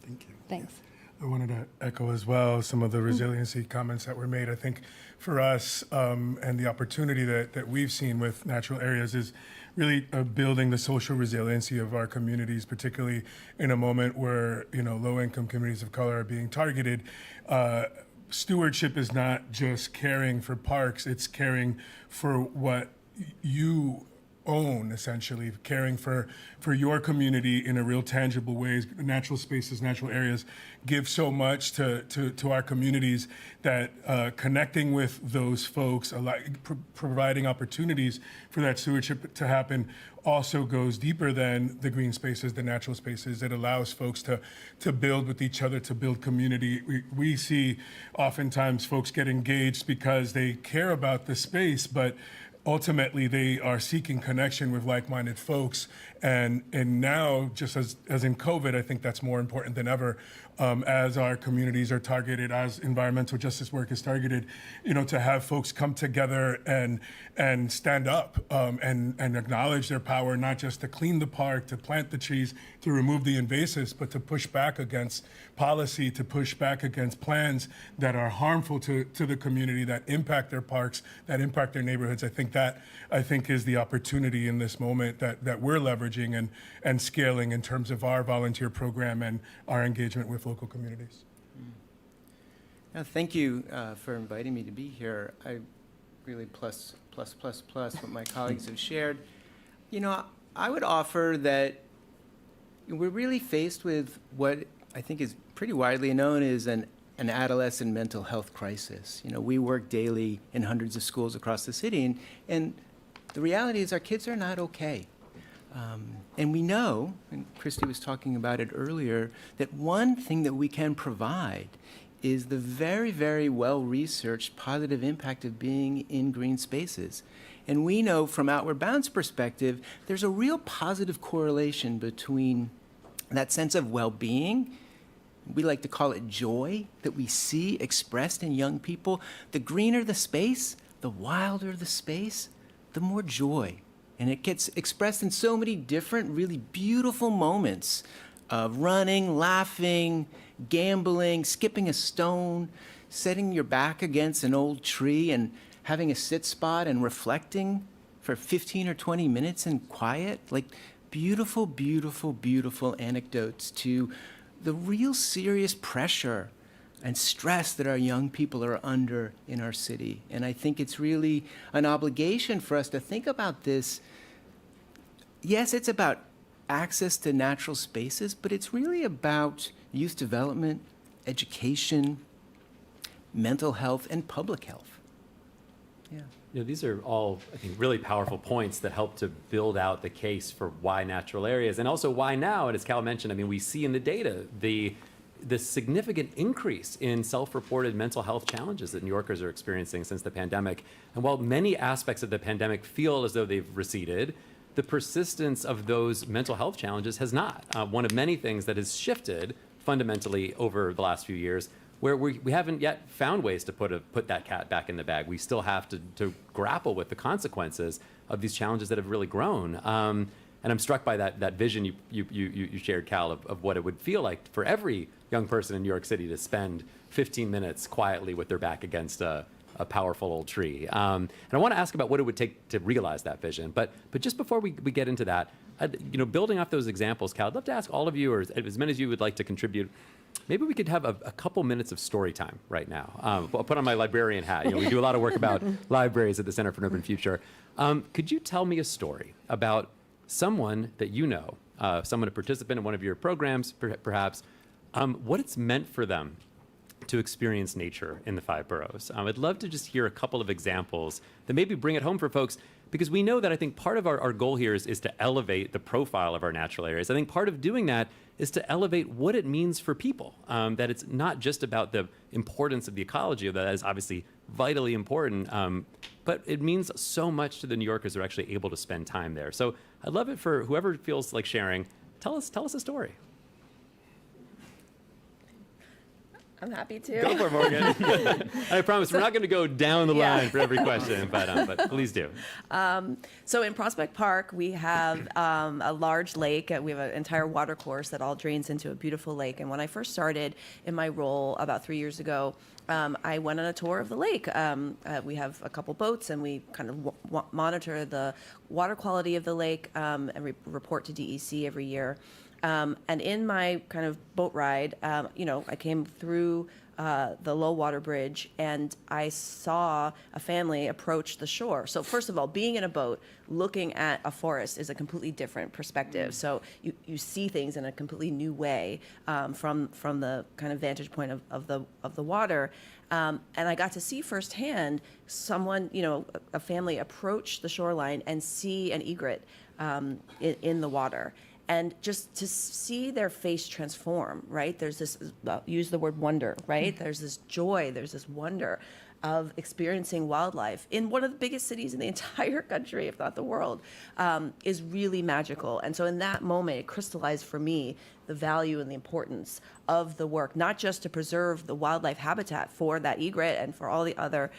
Thank you. Thanks. I wanted to echo as well some of the resiliency comments that were made. I think for us and the opportunity that we've seen with natural areas is really building the social resiliency of our communities, particularly in a moment where low-income communities of color are being targeted. Stewardship is not just caring for parks; it's caring for what you own, essentially, caring for your community in a real tangible ways. Natural spaces, natural areas give so much to our communities that connecting with those folks, providing opportunities for that stewardship to happen also goes deeper than the green spaces, the natural spaces. It allows folks to build with each other, to build community. We see oftentimes folks get engaged because they care about the space, but ultimately they are seeking connection with like-minded folks. And now, just as in COVID, I think that's more important than ever. as our communities are targeted, as environmental justice work is targeted, to have folks come together and stand up and acknowledge their power, not just to clean the park, to plant the trees, to remove the invasives, but to push back against policy, to push back against plans that are harmful to the community, that impact their parks, that impact their neighborhoods. I think is the opportunity in this moment that we're leveraging and scaling in terms of our volunteer program and our engagement with local communities. Thank you for inviting me to be here. I really plus what my colleagues have shared. I would offer that we're really faced with what I think is pretty widely known as an adolescent mental health crisis. We work daily in hundreds of schools across the city, and the reality is our kids are not okay. And we know, and Christy was talking about it earlier, that one thing that we can provide is the very, very well-researched positive impact of being in green spaces. And we know from Outward Bound's perspective, there's a real positive correlation between that sense of well-being, we like to call it joy, that we see expressed in young people. The greener the space, the wilder the space, the more joy. And it gets expressed in so many different, really beautiful moments of running, laughing, gambling, skipping a stone, setting your back against an old tree and having a sit spot and reflecting for 15 or 20 minutes in quiet. Like beautiful, beautiful, beautiful anecdotes to the real serious pressure and stress that our young people are under in our city. And I think it's really an obligation for us to think about this. Yes, it's about access to natural spaces, but it's really about youth development, education, mental health, and public health. Yeah. These are all, I think, really powerful points that help to build out the case for why natural areas, and also why now, and as Cal mentioned, we see in the data the significant increase in self-reported mental health challenges that New Yorkers are experiencing since the pandemic. And while many aspects of the pandemic feel as though they've receded, the persistence of those mental health challenges has not. One of many things that has shifted fundamentally over the last few years, where we haven't yet found ways to put that cat back in the bag. We still have to grapple with the consequences of these challenges that have really grown. And I'm struck by that vision you shared, Cal, of what it would feel like for every young person in New York City to spend 15 minutes quietly with their back against a powerful old tree. And I want to ask about what it would take to realize that vision. But just before we get into that, building off those examples, Cal, I'd love to ask all of you, or as many as you would like to contribute, maybe we could have a couple minutes of story time right now. I'll put on my librarian hat. We do a lot of work about libraries at the Center for an Urban Future. Could you tell me a story about someone that you know, someone, a participant in one of your programs, perhaps, what it's meant for them to experience nature in the five boroughs? I'd love to just hear a couple of examples that maybe bring it home for folks, because we know that I think part of our goal here is to elevate the profile of our natural areas. I think part of doing that is to elevate what it means for people, that it's not just about the importance of the ecology, of that is obviously vitally important, but it means so much to the New Yorkers who are actually able to spend time there. So I'd love it for whoever feels like sharing. Tell us a story. I'm happy to. Go for it, Morgan. I promise we're not going to go down the line for every question, but please do. So in Prospect Park, we have a large lake. We have an entire water course that all drains into a beautiful lake. And when I first started in my role about 3 years ago, I went on a tour of the lake. We have a couple boats, and we kind of monitor the water quality of the lake and report to DEC every year. And in my kind of boat ride, I came through the low water bridge, and I saw a family approach the shore. So first of all, being in a boat, looking at a forest is a completely different perspective. So you see things in a completely new way from the kind of vantage point of the water. And I got to see firsthand someone, a family approach the shoreline and see an egret in the water. And just to see their face transform, right? There's this, use the word wonder, right? There's this joy, there's this wonder. of experiencing wildlife in one of the biggest cities in the entire country, if not the world, is really magical. And so in that moment, it crystallized for me the value and the importance of the work, not just to preserve the wildlife habitat for that egret and for all the other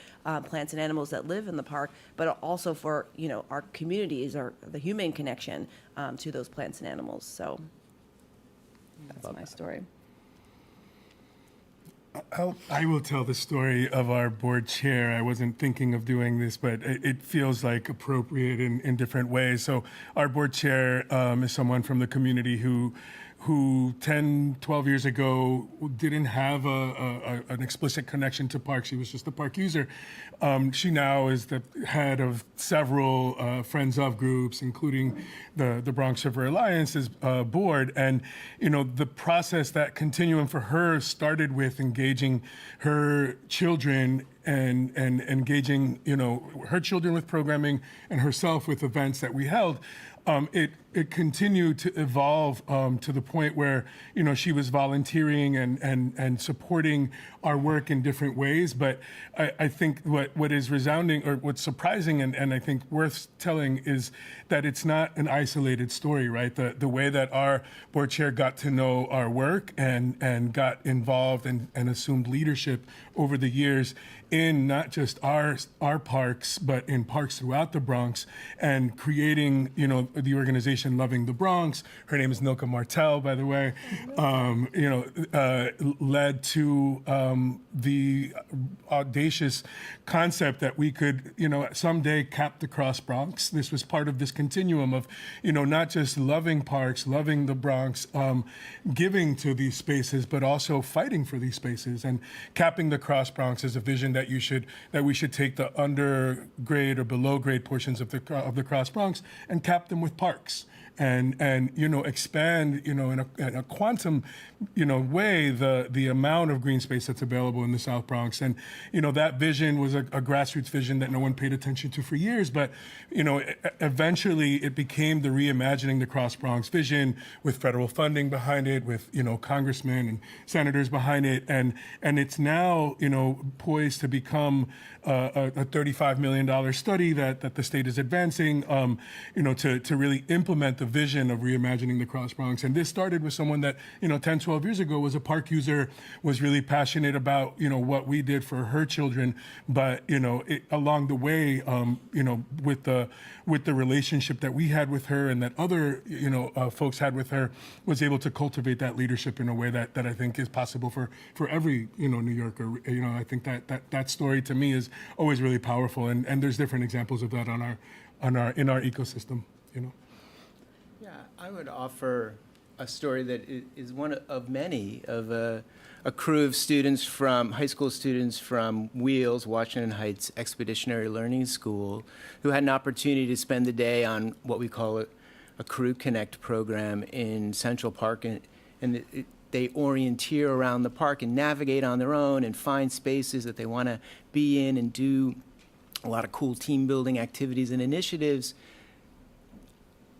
plants and animals that live in the park, but also for, you know, our communities or the human connection to those plants and animals. So that's my story. I will tell the story of our board chair. I wasn't thinking of doing this, but it feels like appropriate in different ways. So our board chair is someone from the community who 10, 12 years ago didn't have an explicit connection to parks. She was just a park user. She now is the head of several Friends of groups, including the Bronx River Alliance's board. And, you know, the process, that continuum for her started with engaging her children and engaging, you know, her children with programming and herself with events that we held. It continued to evolve to the point where, you know, she was volunteering and supporting our work in different ways. But I think what is resounding, or what's surprising and I think worth telling, is that it's not an isolated story, right? The way that our board chair got to know our work and got involved and assumed leadership over the years in not just our parks, but in parks throughout the Bronx, and creating, you know, the organization Loving the Bronx. Her name is Nilka Martel, by the way. You know, led to the audacious concept that we could, you know, someday cap the Cross Bronx. This was part of this continuum of, you know, not just loving parks, loving the Bronx, giving to these spaces, but also fighting for these spaces. And capping the Cross Bronx is a vision that we should take the undergrade or below grade portions of the Cross Bronx and cap them with parks. And you know, expand, you know, in a quantum, you know, way the amount of green space that's available in the South Bronx. And you know, that vision was a grassroots vision that no one paid attention to for years, but you know, eventually it became the reimagining the Cross Bronx vision, with federal funding behind it, with, you know, congressmen and senators behind it, and it's now, you know, poised to become a $35 million study that the state is advancing, you know, to really implement the vision of reimagining the Cross Bronx. And this started with someone that, you know, 10, 12 years ago was a park user, was really passionate about, you know, what we did for her children. But, you know, along the way, you know, with the relationship that we had with her and that other, you know, folks had with her, was able to cultivate that leadership in a way that I think is possible for every, you know, New Yorker. You know, I think that story to me is always really powerful. And there's different examples of that in our ecosystem, you know. Yeah, I would offer a story that is one of many of a crew of students from high school students from Wheels, Washington Heights Expeditionary Learning School, who had an opportunity to spend the day on what we call a Crew Connect program in Central Park, and they orienteer around the park and navigate on their own and find spaces that they want to be in and do a lot of cool team building activities and initiatives.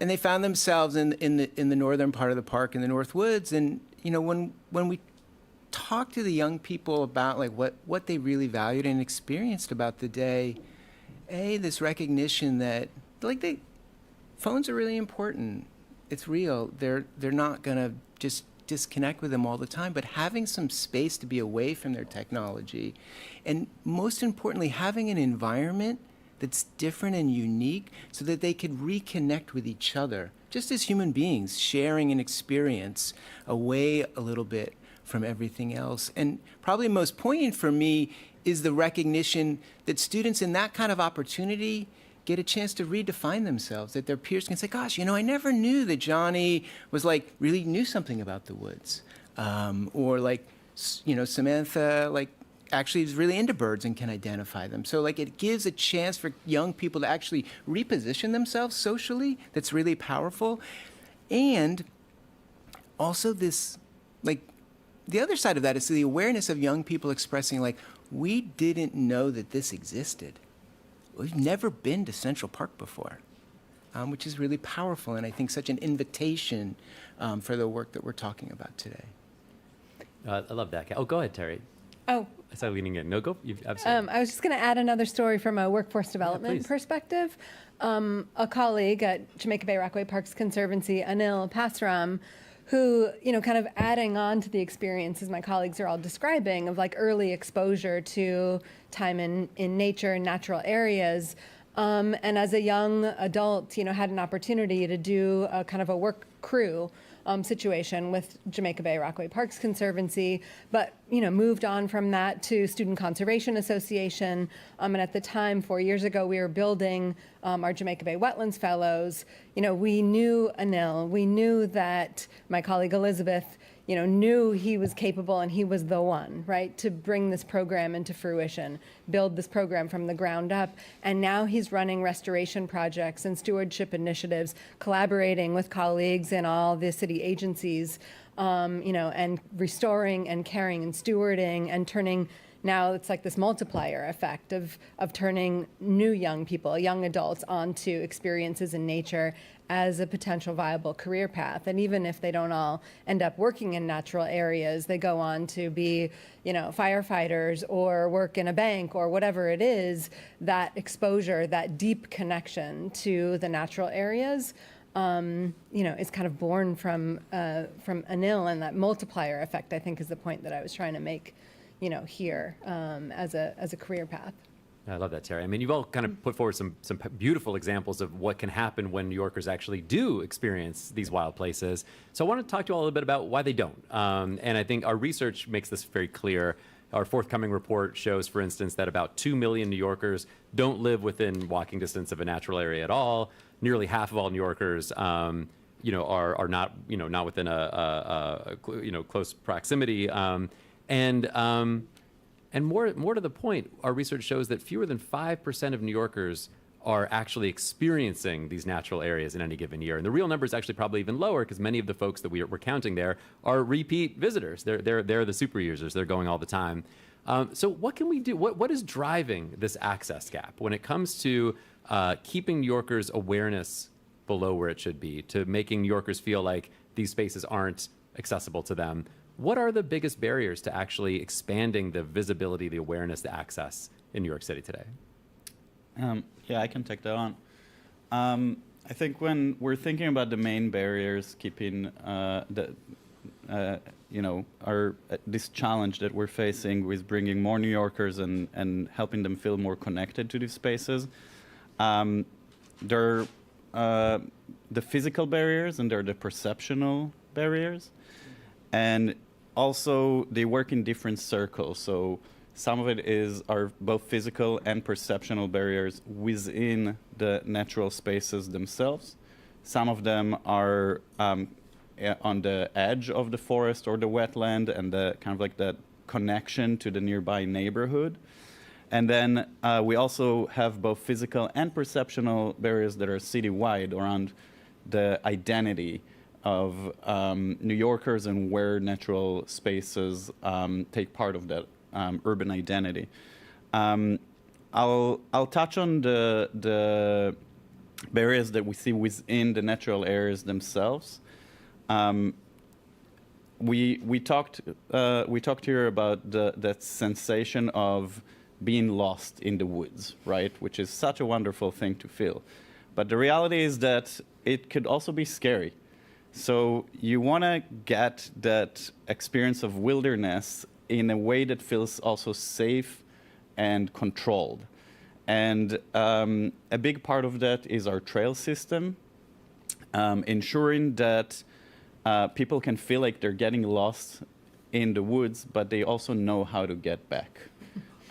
And they found themselves in the northern part of the park, in the North Woods. And you know, when we talked to the young people about like what they really valued and experienced about the day, this recognition that like phones are really important. It's real. They're not gonna just disconnect with them all the time, but having some space to be away from their technology, and most importantly, having an environment that's different and unique so that they could reconnect with each other, just as human beings, sharing an experience away a little bit from everything else. And probably most poignant for me is the recognition that students in that kind of opportunity get a chance to redefine themselves, that their peers can say, gosh, you know, I never knew that Johnny was like, really knew something about the woods. Or like, you know, Samantha, like, actually is really into birds and can identify them. So like it gives a chance for young people to actually reposition themselves socially. That's really powerful. And also this, like, the other side of that is the awareness of young people expressing like, we didn't know that this existed. We've never been to Central Park before, which is really powerful, and I think such an invitation for the work that we're talking about today. I love that. Oh, go ahead, Terri. Oh, I saw leaning in. No, go. Absolutely. I was just going to add another story from a workforce development please. perspective. A colleague at Jamaica Bay-Rockaway Parks Conservancy, Anil Pasram, who, kind of adding on to the experiences my colleagues are all describing of like early exposure to time in nature and natural areas. And as a young adult, had an opportunity to do a kind of a work crew situation with Jamaica Bay-Rockaway Parks Conservancy, but moved on from that to Student Conservation Association. And at the time, 4 years ago, we were building our Jamaica Bay Wetlands Fellows. We knew Anil, we knew that my colleague Elizabeth, knew he was capable and he was the one, right, to bring this program into fruition, build this program from the ground up. And now he's running restoration projects and stewardship initiatives, collaborating with colleagues in all the city agencies, and restoring and caring and stewarding and turning. Now it's like this multiplier effect of turning new young people, young adults, onto experiences in nature as a potential viable career path. And even if they don't all end up working in natural areas, they go on to be, firefighters or work in a bank or whatever it is, that exposure, that deep connection to the natural areas, is kind of born from Anil, and that multiplier effect, I think, is the point that I was trying to make, here as a career path. I love that, Terri. I mean, you've all kind of put forward some beautiful examples of what can happen when New Yorkers actually do experience these wild places. So I want to talk to you all a little bit about why they don't. And I think our research makes this very clear. Our forthcoming report shows, for instance, that about 2 million New Yorkers don't live within walking distance of a natural area at all. Nearly half of all New Yorkers, are not, not within a close proximity. And more to the point, our research shows that fewer than 5% of New Yorkers are actually experiencing these natural areas in any given year. And the real number is actually probably even lower, because many of the folks that we're counting there are repeat visitors. They're the super users. They're going all the time. So what can we do? What is driving this access gap when it comes to keeping New Yorkers' awareness below where it should be, to making New Yorkers feel like these spaces aren't accessible to them? What are the biggest barriers to actually expanding the visibility, the awareness, the access in New York City today? Yeah, I can take that on. I think when we're thinking about the main barriers keeping this challenge that we're facing with bringing more New Yorkers and helping them feel more connected to these spaces, there are the physical barriers and there are the perceptual barriers. And also, they work in different circles. So some of it are both physical and perceptual barriers within the natural spaces themselves. Some of them are on the edge of the forest or the wetland, and the kind of like that connection to the nearby neighborhood. And then we also have both physical and perceptual barriers that are citywide around the identity of New Yorkers and where natural spaces take part of that urban identity. I'll touch on the barriers that we see within the natural areas themselves. We talked here about that sensation of being lost in the woods, right? Which is such a wonderful thing to feel. But the reality is that it could also be scary. So you want to get that experience of wilderness in a way that feels also safe and controlled. And a big part of that is our trail system, ensuring that people can feel like they're getting lost in the woods, but they also know how to get back,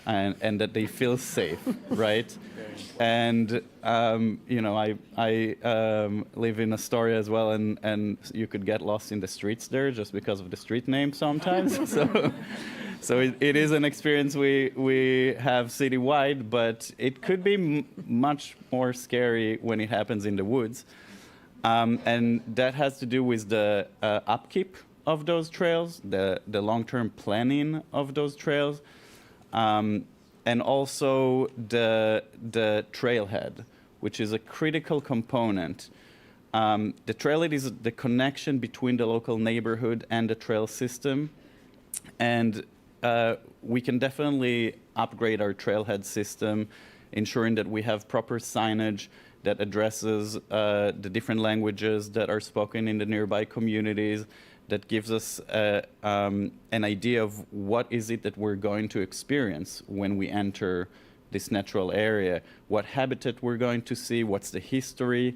and that they feel safe, right? And I live in Astoria as well, and you could get lost in the streets there just because of the street name sometimes. So it is an experience we have citywide, but it could be much more scary when it happens in the woods. And that has to do with the upkeep of those trails, the long-term planning of those trails, and also the trailhead, which is a critical component. The trailhead is the connection between the local neighborhood and the trail system. And we can definitely upgrade our trailhead system, ensuring that we have proper signage that addresses the different languages that are spoken in the nearby communities, that gives us an idea of what is it that we're going to experience when we enter this natural area, what habitat we're going to see, what's the history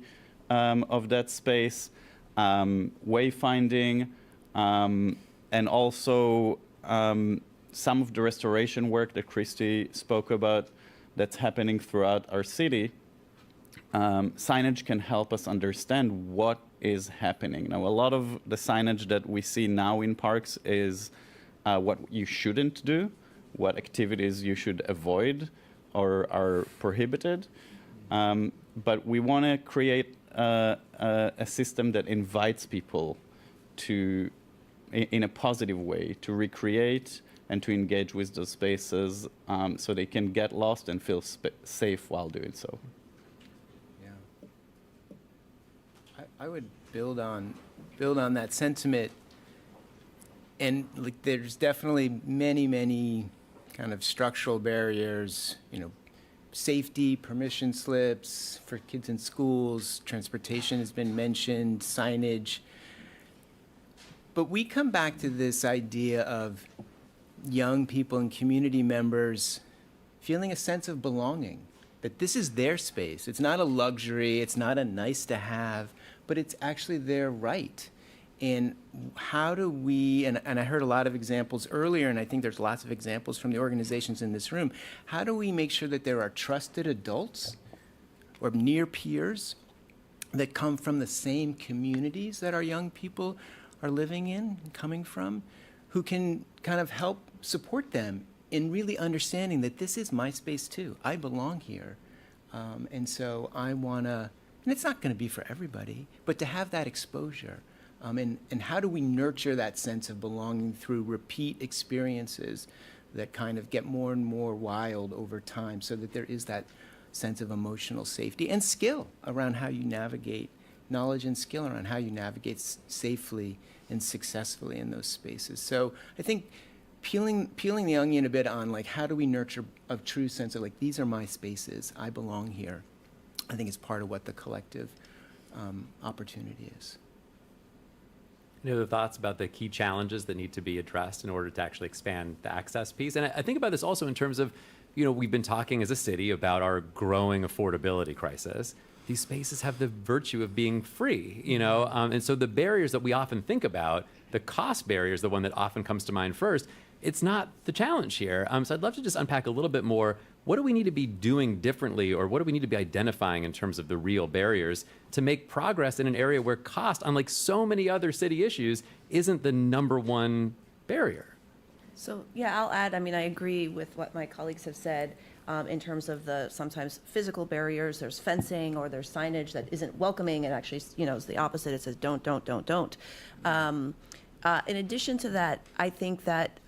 of that space, wayfinding, and also some of the restoration work that Christy spoke about that's happening throughout our city. Signage can help us understand what is happening. Now, a lot of the signage that we see now in parks is what you shouldn't do, what activities you should avoid or are prohibited. But we want to create a system that invites people to, in a positive way, to recreate and to engage with those spaces so they can get lost and feel safe while doing so. I would build on that sentiment, and like there's definitely many kind of structural barriers, safety, permission slips for kids in schools, transportation has been mentioned, signage. But we come back to this idea of young people and community members feeling a sense of belonging, that this is their space. It's not a luxury, it's not a nice to have, but it's actually their right. And how do we, and I heard a lot of examples earlier, and I think there's lots of examples from the organizations in this room, how do we make sure that there are trusted adults or near peers that come from the same communities that our young people are living in, coming from, who can kind of help support them in really understanding that this is my space too. I belong here. And so I want to, and it's not going to be for everybody, but to have that exposure. And how do we nurture that sense of belonging through repeat experiences that kind of get more and more wild over time, so that there is that sense of emotional safety and skill around how you navigate, knowledge and skill around how you navigate safely and successfully in those spaces. So I think peeling the onion a bit on like how do we nurture a true sense of like these are my spaces, I belong here, I think is part of what the collective opportunity is. Any other thoughts about the key challenges that need to be addressed in order to actually expand the access piece? And I think about this also in terms of, we've been talking as a city about our growing affordability crisis. These spaces have the virtue of being free, and so the barriers that we often think about, the cost barrier is the one that often comes to mind first. It's not the challenge here. So I'd love to just unpack a little bit more. What do we need to be doing differently, or what do we need to be identifying in terms of the real barriers to make progress in an area where cost, unlike so many other city issues, isn't the number one barrier? So, yeah, I'll add, I agree with what my colleagues have said in terms of the sometimes physical barriers. There's fencing or there's signage that isn't welcoming and actually, is the opposite. It says don't. In addition to that, I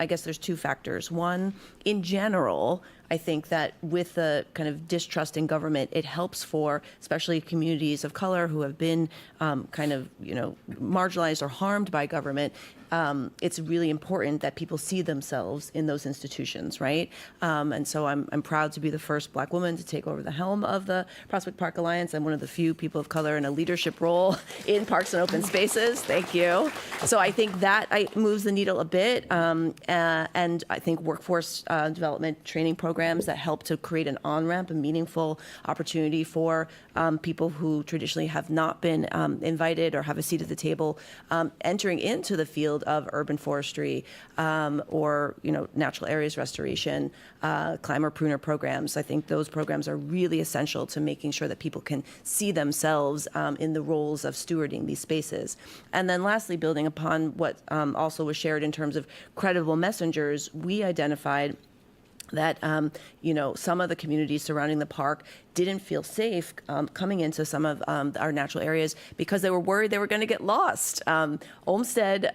guess there's two factors. One, in general, I think that with the kind of distrust in government, it helps for especially communities of color who have been marginalized or harmed by government. It's really important that people see themselves in those institutions, right? And so I'm proud to be the first Black woman to take over the helm of the Prospect Park Alliance. I'm one of the few people of color in a leadership role in parks and open spaces. Thank you. So I think that moves the needle a bit. And I think workforce development training programs that help to create an on-ramp, a meaningful opportunity for people who traditionally have not been invited or have a seat at the table entering into the field of urban forestry or natural areas restoration, climber pruner programs. I think those programs are really essential to making sure that people can see themselves in the roles of stewarding these spaces. And then lastly, building upon what also was shared in terms of credible messengers, we identified that some of the communities surrounding the park didn't feel safe coming into some of our natural areas because they were worried they were going to get lost. Olmsted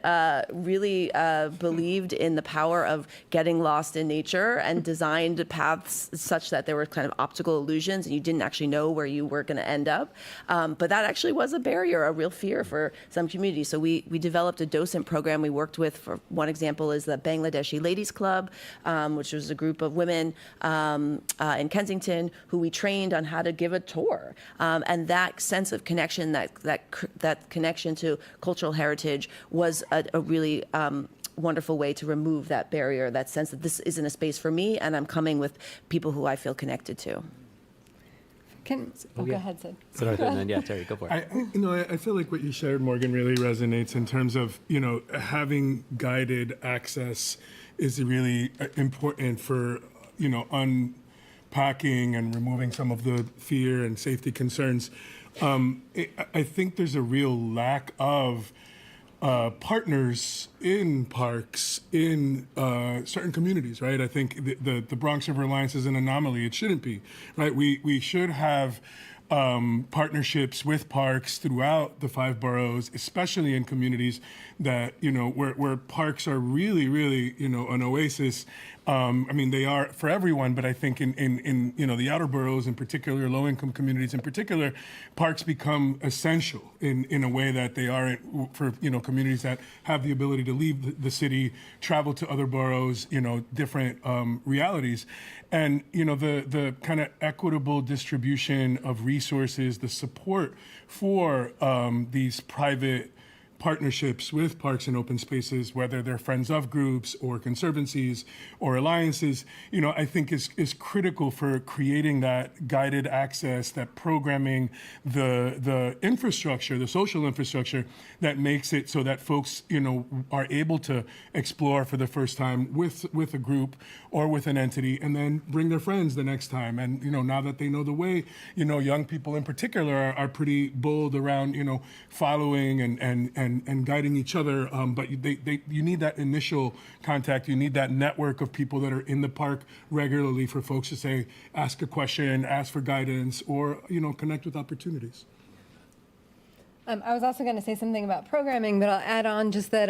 really believed in the power of getting lost in nature and designed paths such that there were kind of optical illusions and you didn't actually know where you were going to end up. But that actually was a barrier, a real fear for some communities. So we developed a docent program we worked with. For one example is the Bangladeshi Ladies Club, which was a group of women in Kensington who we trained on how to give a tour. And that sense of connection, that connection to cultural heritage was a really wonderful way to remove that barrier, that sense that this isn't a space for me and I'm coming with people who I feel connected to. Go ahead, Sid. Siddhartha, and then, Terri, go for it. I feel like what you shared, Morgan, really resonates in terms of, having guided access is really important for, unpacking and removing some of the fear and safety concerns. I think there's a real lack of partners in parks in certain communities, right? I think the Bronx River Alliance is an anomaly. It shouldn't be, right? We should have partnerships with parks throughout the 5 boroughs, especially in communities that, where parks are really, really, an oasis. They are for everyone, but I think in the outer boroughs in particular, low-income communities in particular, parks become essential in a way that they aren't for, communities that have the ability to leave the city, travel to other boroughs, different realities. And, the kind of equitable distribution of resources, the support for these private partnerships with parks and open spaces, whether they're friends of groups or conservancies or alliances, I think is critical for creating that guided access, that programming, the infrastructure, the social infrastructure that makes it so that folks, are able to explore for the first time with a group or with an entity and then bring their friends the next time. And, now that they know the way, young people in particular are pretty bold around, following and guiding each other, but you need that initial contact. You need that network of people that are in the park regularly for folks to say, ask a question, ask for guidance, or connect with opportunities. I was also going to say something about programming, but I'll add on just that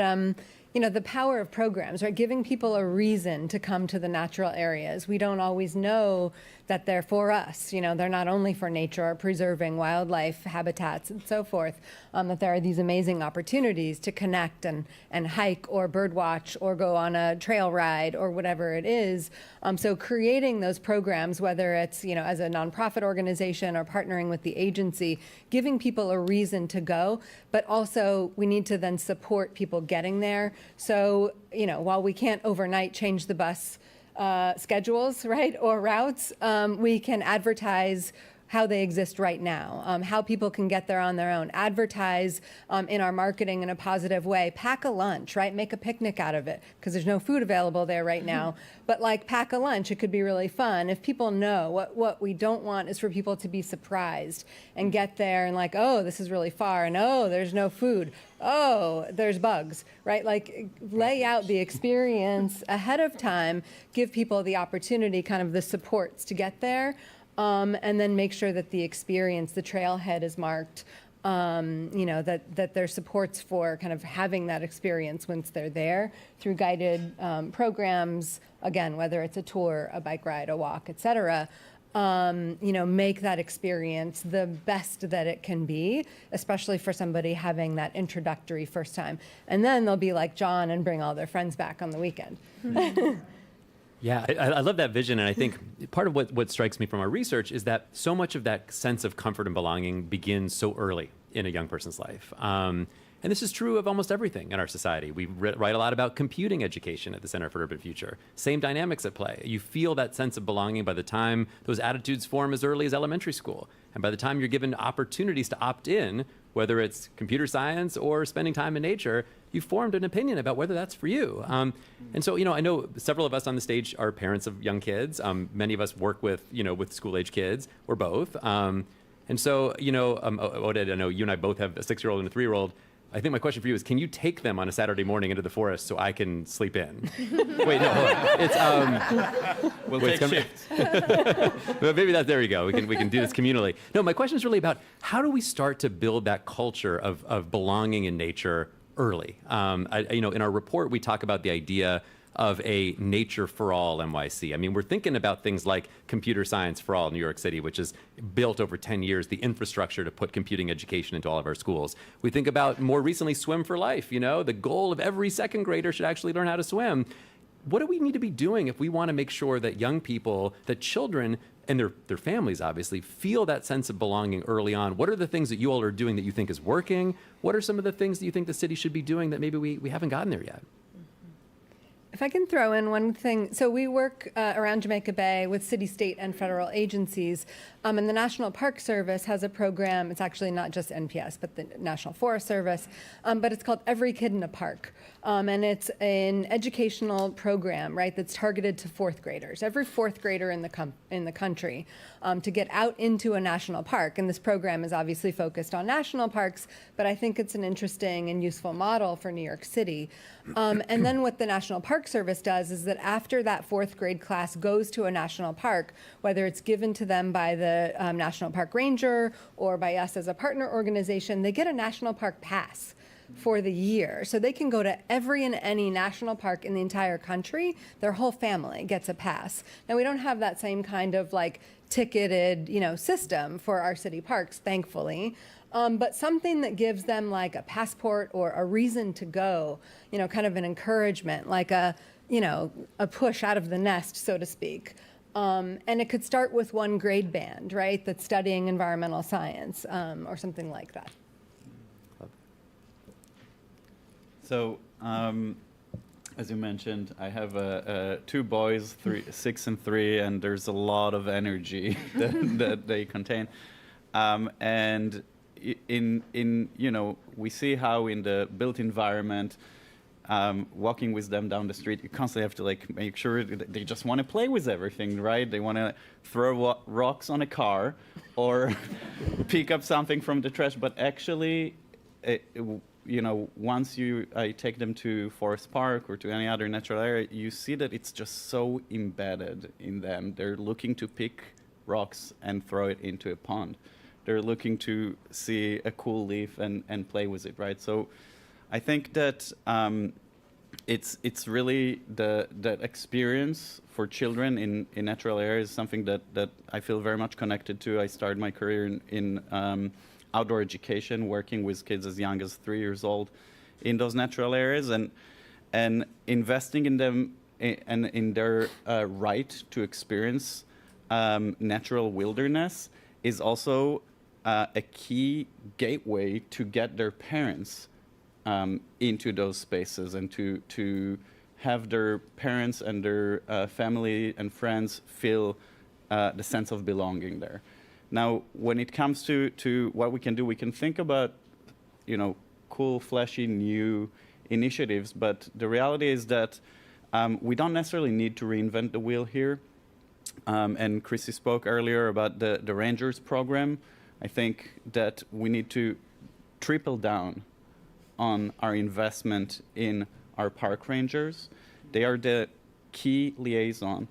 the power of programs, right? Giving people a reason to come to the natural areas. We don't always know that they're for us. They're not only for nature or preserving wildlife habitats and so forth, that there are these amazing opportunities to connect and hike or birdwatch or go on a trail ride or whatever it is. So creating those programs, whether it's, as a nonprofit organization or partnering with the agency, giving people a reason to go, but also we need to then support people getting there. So, while we can't overnight change the bus schedules, right, or routes, we can advertise how they exist right now, how people can get there on their own, advertise in our marketing in a positive way, pack a lunch, right, make a picnic out of it, because there's no food available there right now, but pack a lunch, it could be really fun. If people know, what we don't want is for people to be surprised and get there and oh, this is really far, and oh, there's no food, oh, there's bugs, right? Lay out the experience ahead of time, give people the opportunity, kind of the supports to get there, and then make sure that the experience, the trailhead is marked, that there's supports for kind of having that experience once they're there through guided programs, again, whether it's a tour, a bike ride, a walk, et cetera. Make that experience the best that it can be, especially for somebody having that introductory first time. And then they'll be like John and bring all their friends back on the weekend. Yeah, I love that vision. And I think part of what strikes me from our research is that so much of that sense of comfort and belonging begins so early in a young person's life. And this is true of almost everything in our society. We write a lot about computing education at the Center for Urban Future. Same dynamics at play. You feel that sense of belonging by the time those attitudes form as early as elementary school. And by the time you're given opportunities to opt in, whether it's computer science or spending time in nature, you've formed an opinion about whether that's for you. And so, I know several of us on the stage are parents of young kids. Many of us work with school-age kids, or both. And so, Oded, I know you and I both have a 6-year-old and a 3-year-old. I think my question for you is, can you take them on a Saturday morning into the forest so I can sleep in? Wait, no, hold on. It's, We'll wait, take shifts. Well, maybe there we go. We can do this communally. No, my question is really about how do we start to build that culture of belonging in nature early? In our report, we talk about the idea of a nature for all NYC. I mean, we're thinking about things like computer science for all New York City, which has built over 10 years the infrastructure to put computing education into all of our schools. We think about more recently swim for life. The goal of every second grader should actually learn how to swim. What do we need to be doing if we want to make sure that young people, that children and their families obviously feel that sense of belonging early on? What are the things that you all are doing that you think is working? What are some of the things that you think the city should be doing that maybe we haven't gotten there yet? If I can throw in one thing. So we work around Jamaica Bay with city, state, and federal agencies. And the National Park Service has a program. It's actually not just NPS, but the National Forest Service. But it's called Every Kid in a Park. And it's an educational program, right, that's targeted to fourth graders. Every fourth grader in the country to get out into a national park. And this program is obviously focused on national parks, but I think it's an interesting and useful model for New York City. And then what the National Park Service does is that after that fourth grade class goes to a national park, whether it's given to them by the National Park Ranger or by us as a partner organization, they get a national park pass for the year. So they can go to every and any national park in the entire country. Their whole family gets a pass. Now, we don't have that same kind of like ticketed, system for our city parks, thankfully. But something that gives them like a passport or a reason to go, kind of an encouragement, like a push out of the nest, so to speak. And it could start with one grade band, right, that's studying environmental science or something like that. So, as you mentioned, I have two boys, 6 and 3, and there's a lot of energy that they contain. And we see how in the built environment, walking with them down the street, you constantly have to make sure that they just want to play with everything, right? They want to throw rocks on a car or pick up something from the trash, but actually, once I take them to Forest Park or to any other natural area, you see that it's just so embedded in them. They're looking to pick rocks and throw it into a pond. They're looking to see a cool leaf and play with it, right? So I think that it's really that experience for children in natural areas is something that I feel very much connected to. I started my career in outdoor education, working with kids as young as 3 years old in those natural areas, and investing in them and in their right to experience natural wilderness is also a key gateway to get their parents into those spaces and to have their parents and their family and friends feel the sense of belonging there. Now, when it comes to what we can do, we can think about, cool, flashy, new initiatives, but the reality is that we don't necessarily need to reinvent the wheel here. And Chrissy spoke earlier about the Rangers program. I think that we need to triple down on our investment in our park rangers. They are the key liaison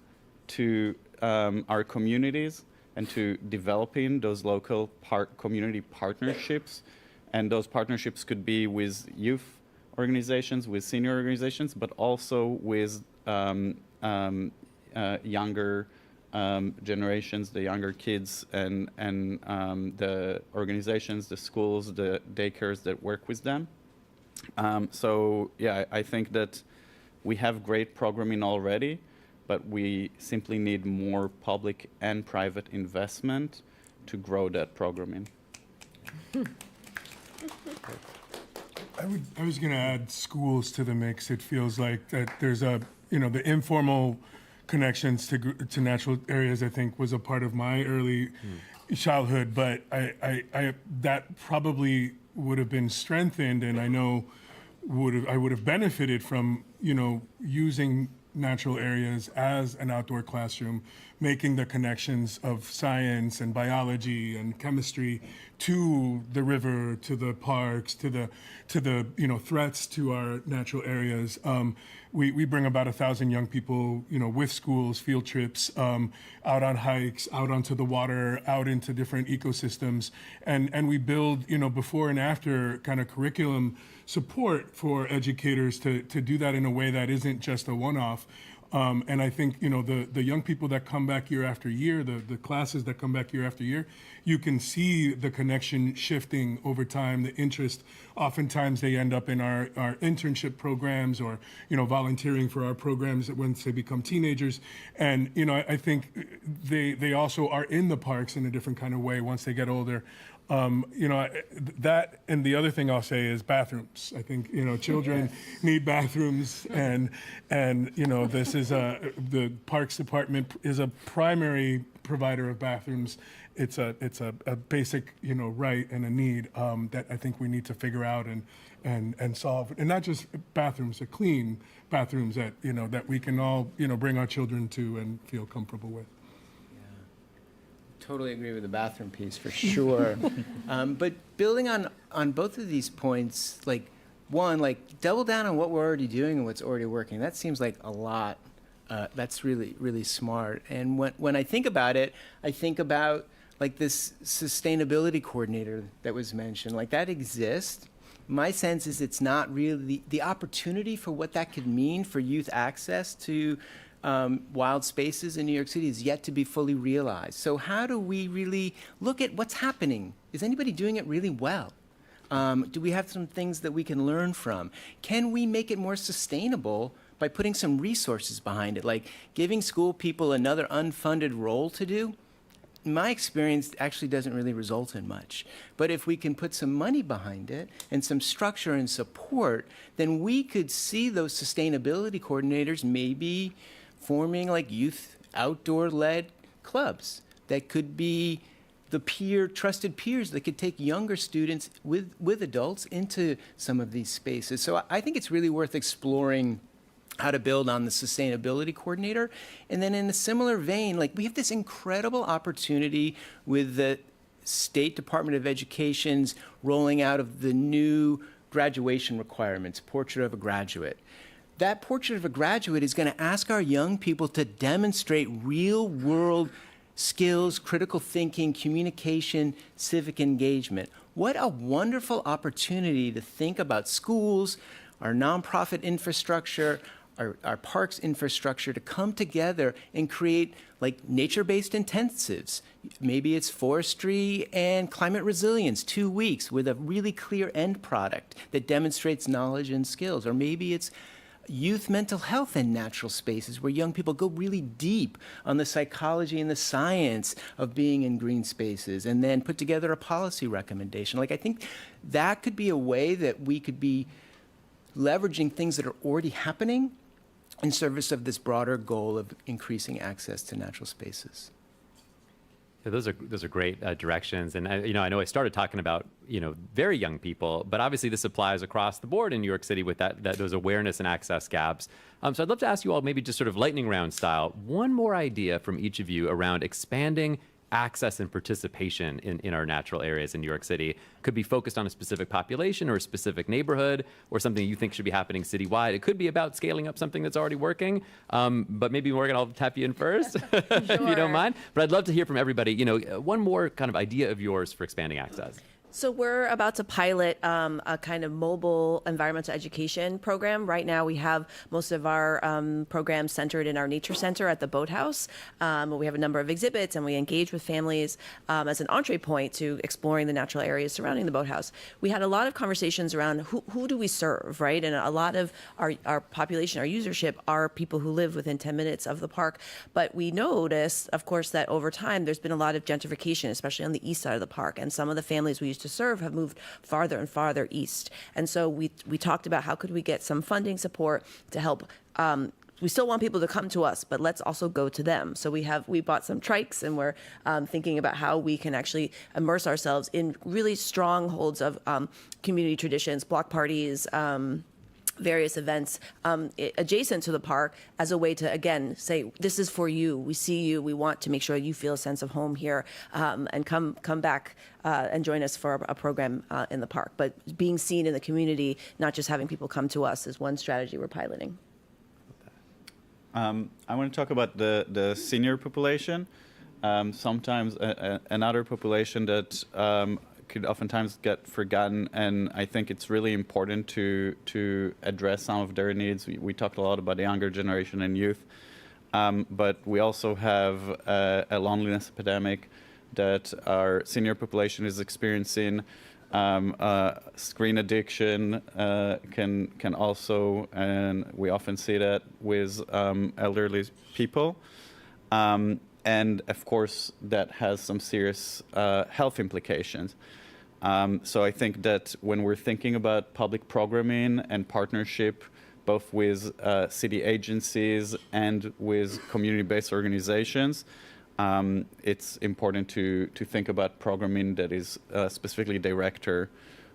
to our communities and to developing those local community partnerships. And those partnerships could be with youth organizations, with senior organizations, but also with younger generations, the younger kids, and the organizations, the schools, the daycares that work with them. I think that we have great programming already, but we simply need more public and private investment to grow that programming. I was going to add schools to the mix. It feels like that there's the informal connections to natural areas, I think, was a part of my early childhood, but I that probably would have been strengthened, and I know I would have benefited from using natural areas as an outdoor classroom, making the connections of science and biology and chemistry to the river, to the parks, to the threats to our natural areas. We bring about 1,000 young people, with schools, field trips, out on hikes, out onto the water, out into different ecosystems, and we build, before and after kind of curriculum support for educators to do that in a way that isn't just a one-off. And I think, the young people that come back year after year, the classes that come back year after year, you can see the connection shifting over time, the interest. Oftentimes they end up in our internship programs or, volunteering for our programs once they become teenagers. And, I think they also are in the parks in a different kind of way once they get older. That, and the other thing I'll say is bathrooms. I think, children need bathrooms, and this is the Parks Department is a primary provider of bathrooms. It's a basic, right and a need that I think we need to figure out and solve. And not just bathrooms, but clean bathrooms that, that we can all, bring our children to and feel comfortable with. Totally agree with the bathroom piece for sure. But building on both of these points, double down on what we're already doing and what's already working. That seems like a lot. That's really, really smart. And when I think about it, I think about this sustainability coordinator that was mentioned. That exists. My sense is it's not really the opportunity for what that could mean for youth access to wild spaces in New York City is yet to be fully realized. So how do we really look at what's happening? Is anybody doing it really well? Do we have some things that we can learn from? Can we make it more sustainable by putting some resources behind it, like giving school people another unfunded role to do? In my experience, actually doesn't really result in much. But if we can put some money behind it and some structure and support, then we could see those sustainability coordinators maybe forming youth outdoor-led clubs that could be the trusted peers that could take younger students with adults into some of these spaces. So I think it's really worth exploring how to build on the sustainability coordinator. And then in a similar vein, we have this incredible opportunity with the State Department of Education's rolling out of the new graduation requirements, Portrait of a Graduate. That Portrait of a Graduate is going to ask our young people to demonstrate real-world skills, critical thinking, communication, civic engagement. What a wonderful opportunity to think about schools, our nonprofit infrastructure, our parks infrastructure to come together and create nature-based intensives. Maybe it's forestry and climate resilience, 2 weeks with a really clear end product that demonstrates knowledge and skills. Or maybe it's youth mental health in natural spaces where young people go really deep on the psychology and the science of being in green spaces and then put together a policy recommendation. I think that could be a way that we could be leveraging things that are already happening in service of this broader goal of increasing access to natural spaces. Yeah, those are great directions, and I know I started talking about very young people, but obviously this applies across the board in New York City with those awareness and access gaps. So I'd love to ask you all, maybe just sort of lightning round style, one more idea from each of you around expanding access and participation in our natural areas in New York City. Could be focused on a specific population or a specific neighborhood or something you think should be happening citywide. It could be about scaling up something that's already working, but maybe Morgan, I'll tap you in first, if you don't mind. But I'd love to hear from everybody, one more kind of idea of yours for expanding access. So we're about to pilot a kind of mobile environmental education program. Right now we have most of our programs centered in our nature center at the Boathouse. We have a number of exhibits and we engage with families as an entree point to exploring the natural areas surrounding the Boathouse. We had a lot of conversations around who do we serve, right? And a lot of our population, our usership are people who live within 10 minutes of the park. But we noticed, of course, that over time there's been a lot of gentrification, especially on the east side of the park. And some of the families we used to serve have moved farther and farther east. And so we talked about how could we get some funding support to help. We still want people to come to us, but let's also go to them. So we bought some trikes, and we're thinking about how we can actually immerse ourselves in really strongholds of community traditions, block parties, various events adjacent to the park as a way to, again, say, this is for you. We see you. We want to make sure you feel a sense of home here, and come back and join us for a program in the park. But being seen in the community, not just having people come to us, is one strategy we're piloting. I want to talk about the senior population. Sometimes another population that could oftentimes get forgotten, and I think it's really important to address some of their needs. We talked a lot about the younger generation and youth, but we also have a loneliness epidemic that our senior population is experiencing. Screen addiction can also, and we often see that with elderly people. And of course, that has some serious health implications. So I think that when we're thinking about public programming and partnership, both with city agencies and with community-based organizations, it's important to think about programming that is specifically directed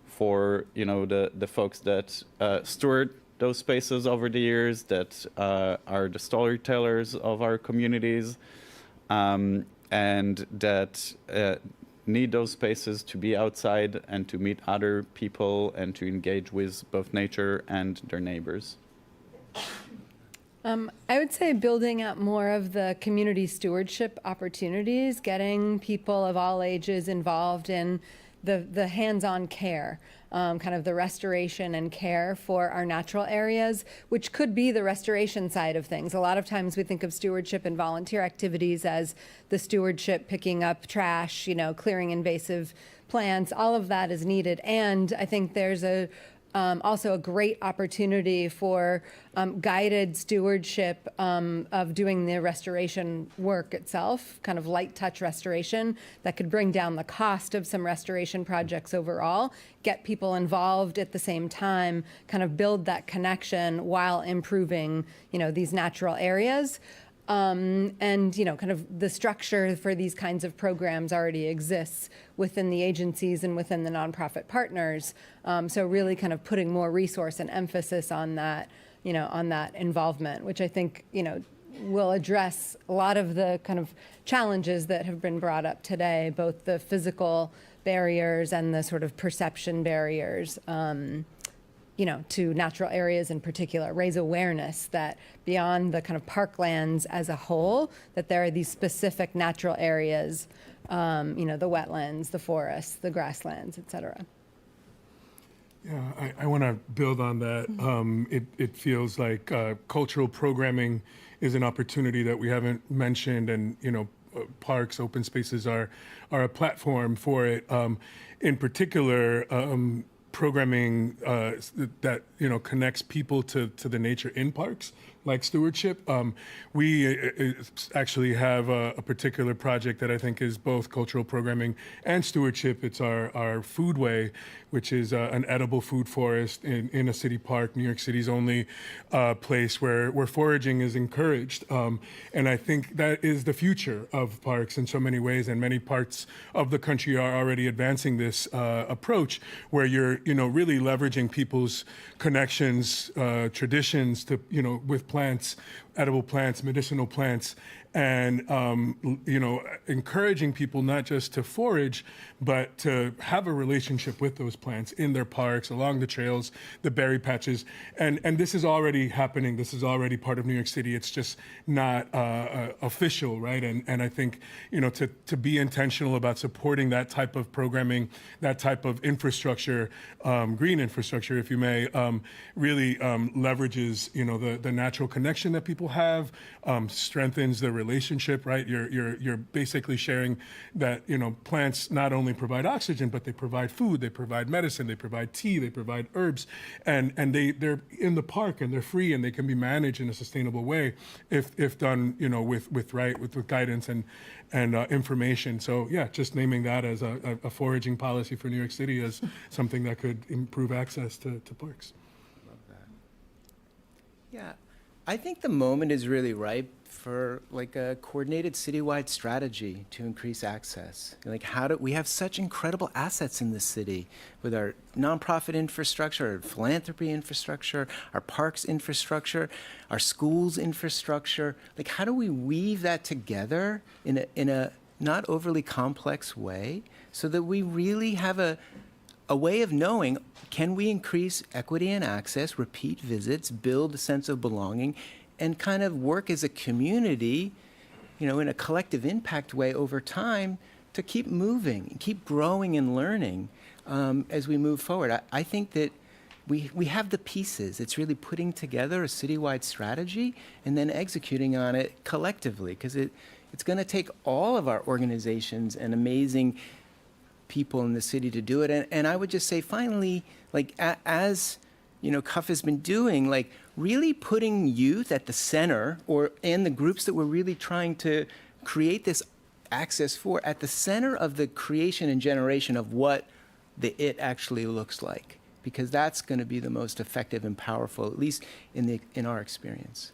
for the folks that steward those spaces over the years, that are the storytellers of our communities, and that need those spaces to be outside and to meet other people and to engage with both nature and their neighbors. I would say building out more of the community stewardship opportunities, getting people of all ages involved in the hands-on care, kind of the restoration and care for our natural areas, which could be the restoration side of things. A lot of times we think of stewardship and volunteer activities as the stewardship, picking up trash, clearing invasive plants. All of that is needed. And I think there's also a great opportunity for guided stewardship of doing the restoration work itself, kind of light touch restoration that could bring down the cost of some restoration projects overall, get people involved at the same time, kind of build that connection while improving, these natural areas. And, kind of the structure for these kinds of programs already exists within the agencies and within the nonprofit partners. So really kind of putting more resource and emphasis on that, on that involvement, which I think, will address a lot of the kind of challenges that have been brought up today, both the physical barriers and the sort of perception barriers. To natural areas in particular, raise awareness that beyond the kind of parklands as a whole, that there are these specific natural areas, the wetlands, the forests, the grasslands, et cetera. Yeah, I want to build on that. It feels like cultural programming is an opportunity that we haven't mentioned, and parks, open spaces are a platform for it. In particular, programming that connects people to the nature in parks, like stewardship. We actually have a particular project that I think is both cultural programming and stewardship. It's our foodway, which is an edible food forest in a city park, New York City's only place where foraging is encouraged. And I think that is the future of parks in so many ways, and many parts of the country are already advancing this approach, where you're really leveraging people's connections, traditions to with plants, edible plants, medicinal plants, and encouraging people not just to forage, but to have a relationship with those plants in their parks, along the trails, the berry patches, and this is already happening. This is already part of New York City. It's just not official, right? And I think to be intentional about supporting that type of programming, that type of infrastructure, green infrastructure, if you may, really leverages the natural connection that people have, strengthens the relationship, right? You're basically sharing that plants not only provide oxygen, but they provide food, they provide medicine, they provide tea, they provide herbs, and they're in the park and they're free and they can be managed in a sustainable way if done with guidance and information. So yeah, just naming that as a foraging policy for New York City as something that could improve access to parks. Love that. Yeah. I think the moment is really ripe for like a coordinated citywide strategy to increase access. Like we have such incredible assets in this city with our nonprofit infrastructure, our philanthropy infrastructure, our parks infrastructure, our schools infrastructure. Like how do we weave that together in a not overly complex way so that we really have a way of knowing, can we increase equity and access, repeat visits, build a sense of belonging, and kind of work as a community, in a collective impact way over time to keep moving, keep growing and learning as we move forward. I think that we have the pieces. It's really putting together a citywide strategy and then executing on it collectively, because it's going to take all of our organizations and amazing people in the city to do it. And I would just say, finally, like as CUF has been doing, like really putting youth at the center, and the groups that we're really trying to create this access for at the center of the creation and generation of what the it actually looks like, because that's going to be the most effective and powerful, at least in our experience.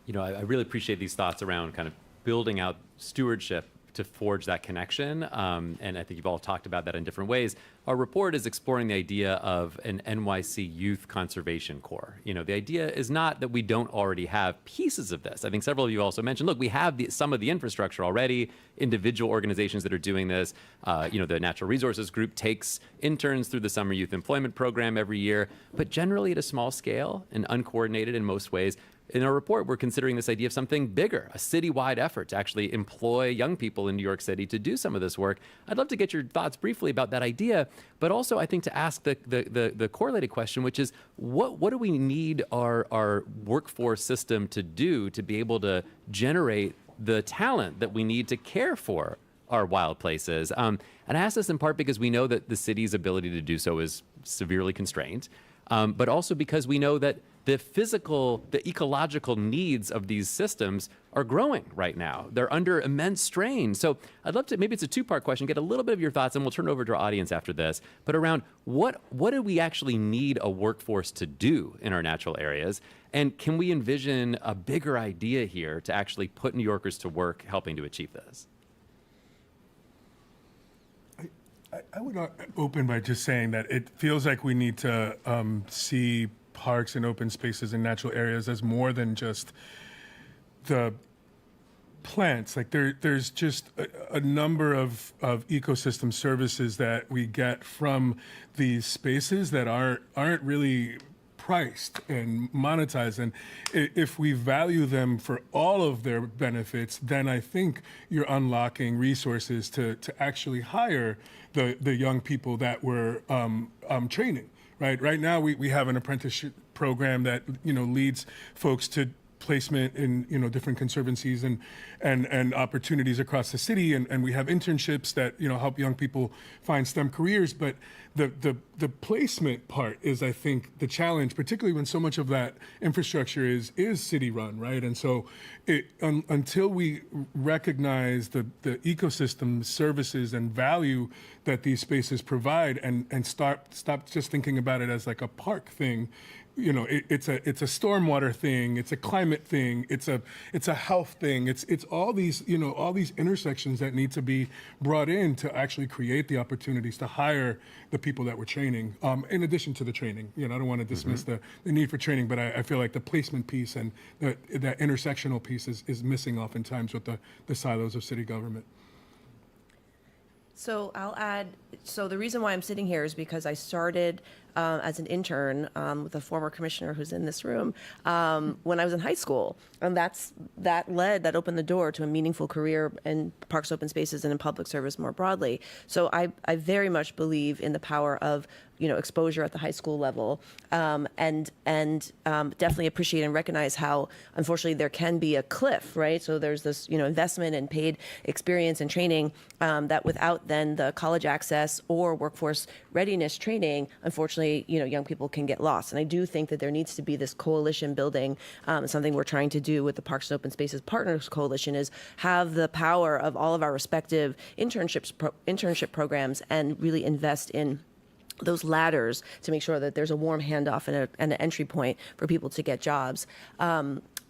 I really appreciate these thoughts around kind of building out stewardship to forge that connection. And I think you've all talked about that in different ways. Our report is exploring the idea of an NYC Youth Conservation Corps. The idea is not that we don't already have pieces of this. I think several of you also mentioned, look, we have some of the infrastructure already, individual organizations that are doing this. The Natural Resources Group takes interns through the Summer Youth Employment Program every year, but generally at a small scale and uncoordinated in most ways. In our report, we're considering this idea of something bigger, a citywide effort to actually employ young people in New York City to do some of this work. I'd love to get your thoughts briefly about that idea, but also I think to ask the correlated question, which is what do we need our workforce system to do to be able to generate the talent that we need to care for our wild places? And I ask this in part because we know that the city's ability to do so is severely constrained, but also because we know that the ecological needs of these systems are growing right now. They're under immense strain. So I'd love to, maybe it's a two-part question, get a little bit of your thoughts, and we'll turn it over to our audience after this, but around what do we actually need a workforce to do in our natural areas? And can we envision a bigger idea here to actually put New Yorkers to work helping to achieve this? I would open by just saying that it feels like we need to see parks and open spaces and natural areas as more than just the plants. Like there's just a number of ecosystem services that we get from these spaces that aren't really priced and monetized. And if we value them for all of their benefits, then I think you're unlocking resources to actually hire the young people that we're training. Right now, we have an apprenticeship program that leads folks to placement in different conservancies and opportunities across the city, and we have internships that help young people find STEM careers. But the placement part is, I think, the challenge, particularly when so much of that infrastructure is city run, right? And so until we recognize the ecosystem services and value that these spaces provide, and stop just thinking about it as like a park thing. It's a stormwater thing, it's a climate thing, it's a health thing, it's all these all these intersections that need to be brought in to actually create the opportunities to hire the people that we're training. In addition to the training, I don't want to dismiss the need for training, but I feel like the placement piece and that intersectional piece is missing oftentimes with the silos of city government. So I'll add, so the reason why I'm sitting here is because I started as an intern with a former commissioner who's in this room when I was in high school. And that opened the door to a meaningful career in parks, open spaces, and in public service more broadly. So I very much believe in the power of exposure at the high school level, and definitely appreciate and recognize how, unfortunately, there can be a cliff, right? So there's this, investment in paid experience and training that without then the college access or workforce readiness training, unfortunately, young people can get lost. And I do think that there needs to be this coalition building. Something we're trying to do with the Parks and Open Spaces Partners Coalition is have the power of all of our respective internship programs and really invest in those ladders to make sure that there's a warm handoff and an entry point for people to get jobs.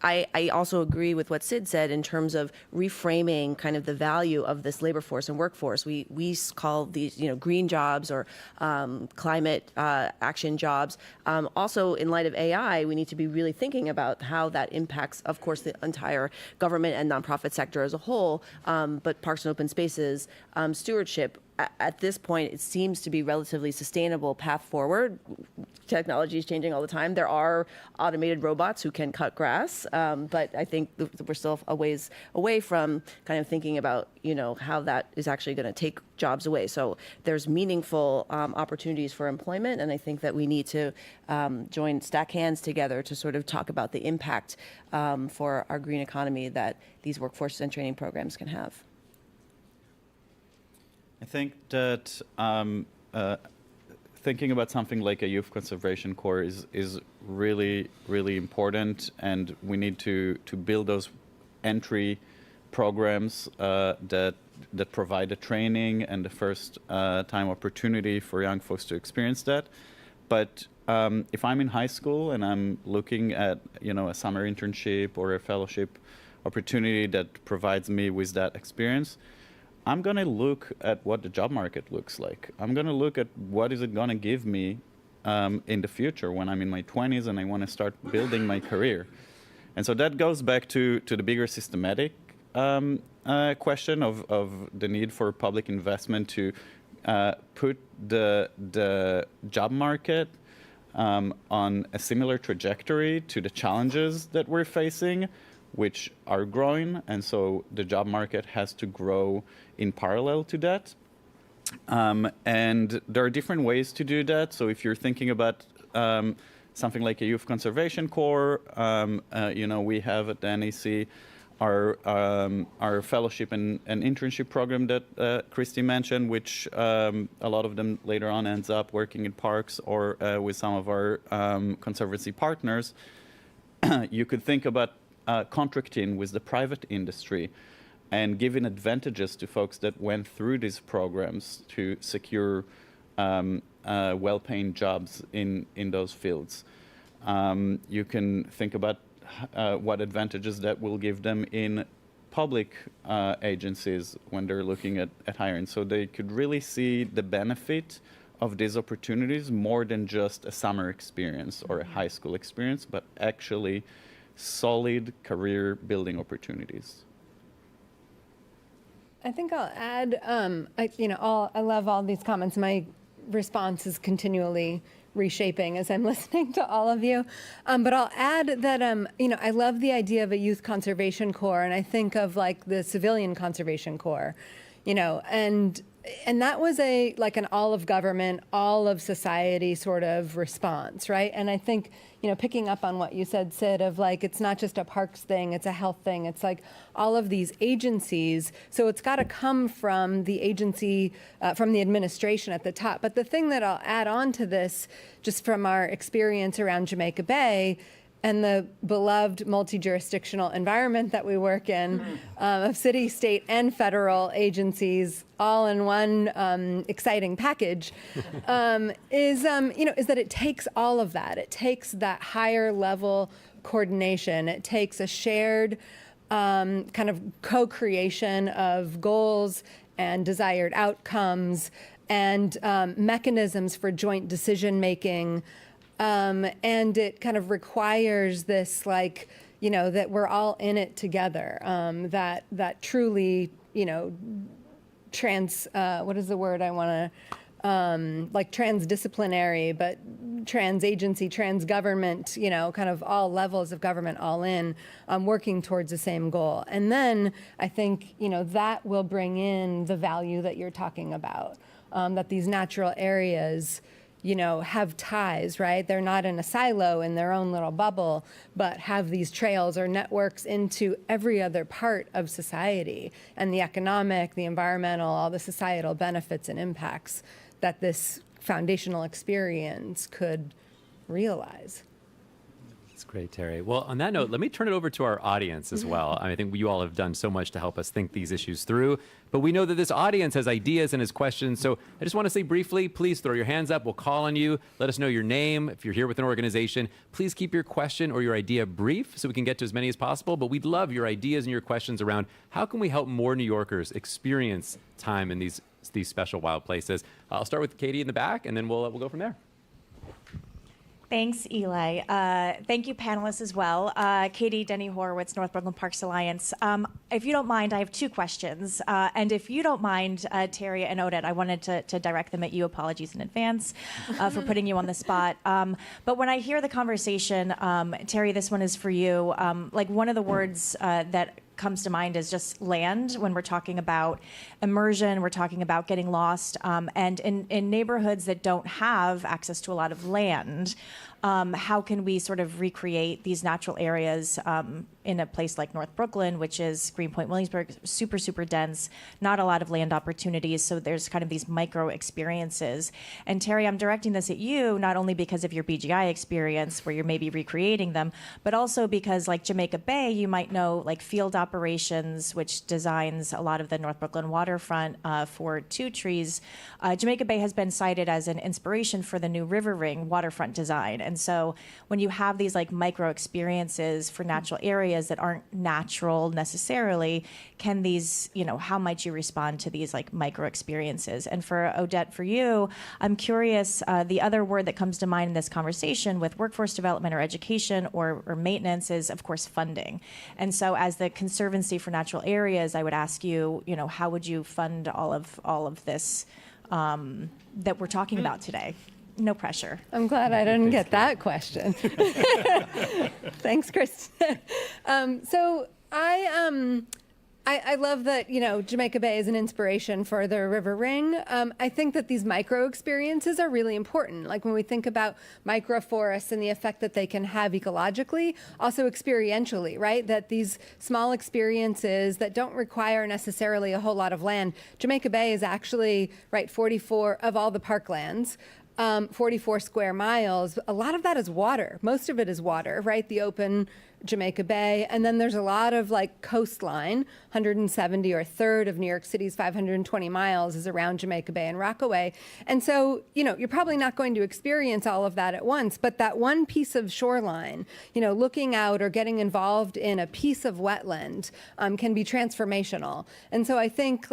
I also agree with what Sid said in terms of reframing kind of the value of this labor force and workforce. We call these, green jobs or climate action jobs. Also, in light of AI, we need to be really thinking about how that impacts, of course, the entire government and nonprofit sector as a whole, but parks and open spaces, stewardship. At this point, it seems to be relatively sustainable path forward. Technology is changing all the time. There are automated robots who can cut grass, but I think we're still a ways away from kind of thinking about, how that is actually going to take jobs away. So there's meaningful opportunities for employment, and I think that we need to stack hands together to sort of talk about the impact for our green economy that these workforce and training programs can have. I think that thinking about something like a youth conservation corps is really, really important, and we need to build those entry programs that provide the training and the first time opportunity for young folks to experience that. But if I'm in high school and I'm looking at a summer internship or a fellowship opportunity that provides me with that experience, I'm going to look at what the job market looks like. I'm going to look at what is it going to give me in the future when I'm in my 20s and I want to start building my career. And so that goes back to the bigger systematic question of the need for public investment to put the job market on a similar trajectory to the challenges that we're facing, which are growing, and so the job market has to grow in parallel to that. And there are different ways to do that. So if you're thinking about something like a youth conservation corps, we have at the NYC our fellowship and internship program that Christy mentioned, which a lot of them later on ends up working in parks or with some of our Conservancy partners. You could think about contracting with the private industry and giving advantages to folks that went through these programs to secure well-paying jobs in those fields. You can think about what advantages that will give them in public agencies when they're looking at hiring. So they could really see the benefit of these opportunities more than just a summer experience or a high school experience, but actually solid career building opportunities. I think I'll add, I love all these comments. My response is continually reshaping as I'm listening to all of you. But I'll add that, I love the idea of a youth conservation corps, and I think of like the civilian conservation corps, and that was an all of government, all of society sort of response, right? And I think, picking up on what you said, Sid, of it's not just a parks thing, it's a health thing. It's like all of these agencies. So it's got to come from the agency, from the administration at the top. But the thing that I'll add on to this, just from our experience around Jamaica Bay, and the beloved multi-jurisdictional environment that we work in, of city, state, and federal agencies, all in one exciting package, is that it takes all of that. It takes that higher level coordination. It takes a shared kind of co-creation of goals and desired outcomes and mechanisms for joint decision making. And it kind of requires this, that we're all in it together. That truly, what is the word I want to, transdisciplinary, but trans-agency, trans-government, kind of all levels of government all in, working towards the same goal. And then I think, that will bring in the value that you're talking about, that these natural areas, have ties, right? They're not in a silo in their own little bubble, but have these trails or networks into every other part of society and the economic, the environmental, all the societal benefits and impacts that this foundational experience could realize. That's great, Terri. Well, on that note, let me turn it over to our audience as well. I think you all have done so much to help us think these issues through, but we know that this audience has ideas and has questions. So I just want to say briefly, please throw your hands up. We'll call on you. Let us know your name. If you're here with an organization, please keep your question or your idea brief so we can get to as many as possible. But we'd love your ideas and your questions around how can we help more New Yorkers experience time in these special wild places. I'll start with Katie in the back, and then we'll go from there. Thanks, Eli. Thank you, panelists, as well. Katie, Denny Horowitz, North Brooklyn Parks Alliance. If you don't mind, I have two questions. And if you don't mind, Terri and Oded, I wanted to direct them at you. Apologies in advance for putting you on the spot. But when I hear the conversation, Terri, this one is for you. Like one of the words that comes to mind is just land when we're talking about immersion, we're talking about getting lost. And in neighborhoods that don't have access to a lot of land, how can we sort of recreate these natural areas in a place like North Brooklyn, which is Greenpoint, Williamsburg, super, super dense, not a lot of land opportunities. So there's kind of these micro experiences. And Terri, I'm directing this at you, not only because of your BGI experience where you're maybe recreating them, but also because like Jamaica Bay, you might know like Field Operations, which designs a lot of the North Brooklyn waterfront for Two Trees. Jamaica Bay has been cited as an inspiration for the new River Ring waterfront design. And so when you have these like micro experiences for natural areas that aren't natural necessarily, can these, how might you respond to these like micro experiences? And for Oded, for you, I'm curious, the other word that comes to mind in this conversation with workforce development or education or maintenance is, of course, funding. And so as the Conservancy for Natural Areas, I would ask you, how would you fund all of this that we're talking about today? No pressure. I'm glad I didn't get that question. Thanks, Kristen. So I love that, Jamaica Bay is an inspiration for the River Ring. I think that these micro experiences are really important. Like when we think about microforests and the effect that they can have ecologically, also experientially, right? That these small experiences that don't require necessarily a whole lot of land. Jamaica Bay is actually, 44 of all the parklands. 44 square miles, a lot of that is water. Most of it is water, right? The open Jamaica Bay. And then there's a lot of like coastline, 170 or a third of New York City's 520 miles is around Jamaica Bay and Rockaway. And so, you're probably not going to experience all of that at once, but that one piece of shoreline, looking out or getting involved in a piece of wetland can be transformational. And so I think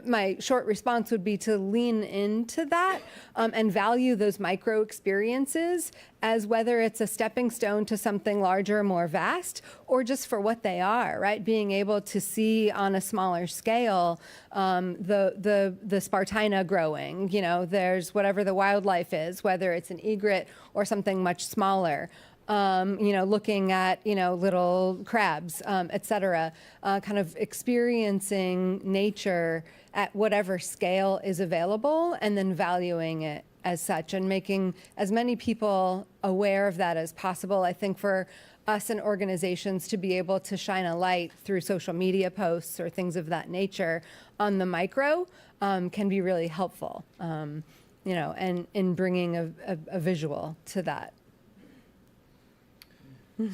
my short response would be to lean into that and value those micro experiences as whether it's a stepping stone to something larger, more vast, or just for what they are, right? Being able to see on a smaller scale the Spartina growing, there's whatever the wildlife is, whether it's an egret or something much smaller. Looking at, little crabs, et cetera, kind of experiencing nature at whatever scale is available and then valuing it as such and making as many people aware of that as possible. I think for us and organizations to be able to shine a light through social media posts or things of that nature on the micro can be really helpful, and in bringing a visual to that.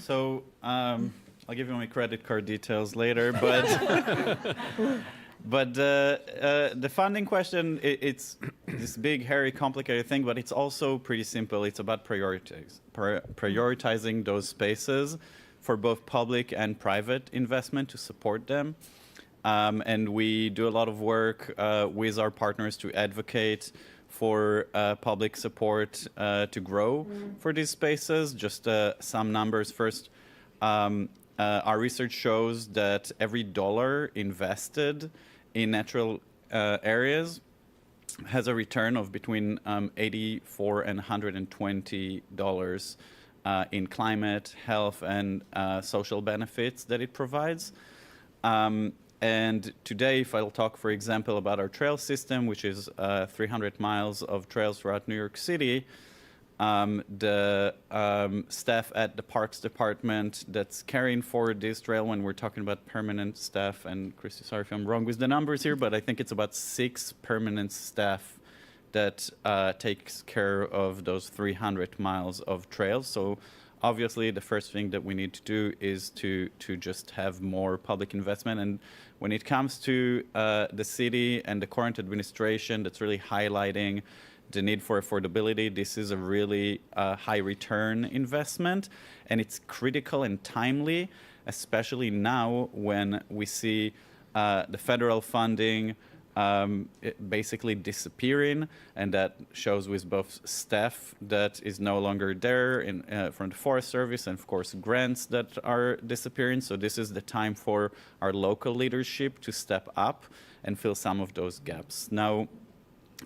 So I'll give you my credit card details later, but but the funding question, it's this big, hairy, complicated thing, but it's also pretty simple. It's about prioritizing those spaces for both public and private investment to support them. And we do a lot of work with our partners to advocate for public support to grow for these spaces. Just some numbers first. Our research shows that every dollar invested in natural areas has a return of between $84 and $120 in climate, health, and social benefits that it provides. And today, if I'll talk, for example, about our trail system, which is 300 miles of trails throughout New York City, the staff at the Parks Department that's caring for this trail, when we're talking about permanent staff, and Christy, sorry if I'm wrong with the numbers here, but I think it's about 6 permanent staff that takes care of those 300 miles of trails. So obviously the first thing that we need to do is to just have more public investment. And when it comes to the city and the current administration that's really highlighting the need for affordability, this is a really high return investment, and it's critical and timely, especially now when we see the federal funding basically disappearing, and that shows with both staff that is no longer there from the Forest Service, and of course grants that are disappearing. So this is the time for our local leadership to step up and fill some of those gaps. Now,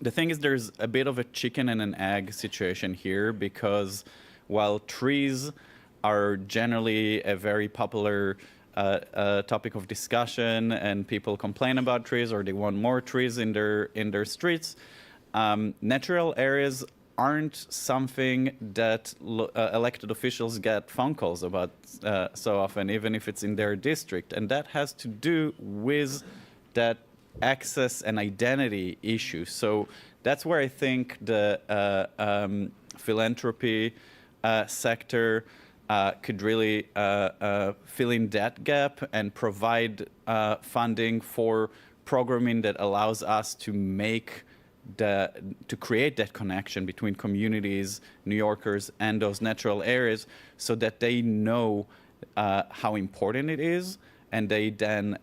the thing is, there's a bit of a chicken and an egg situation here, because while trees are generally a very popular topic of discussion, and people complain about trees or they want more trees in their streets, natural areas aren't something that elected officials get phone calls about so often, even if it's in their district. And that has to do with that access and identity issue. So that's where I think the philanthropy sector could really fill in that gap and provide funding for programming that allows us to create that connection between communities, New Yorkers, and those natural areas, so that they know how important it is, and they then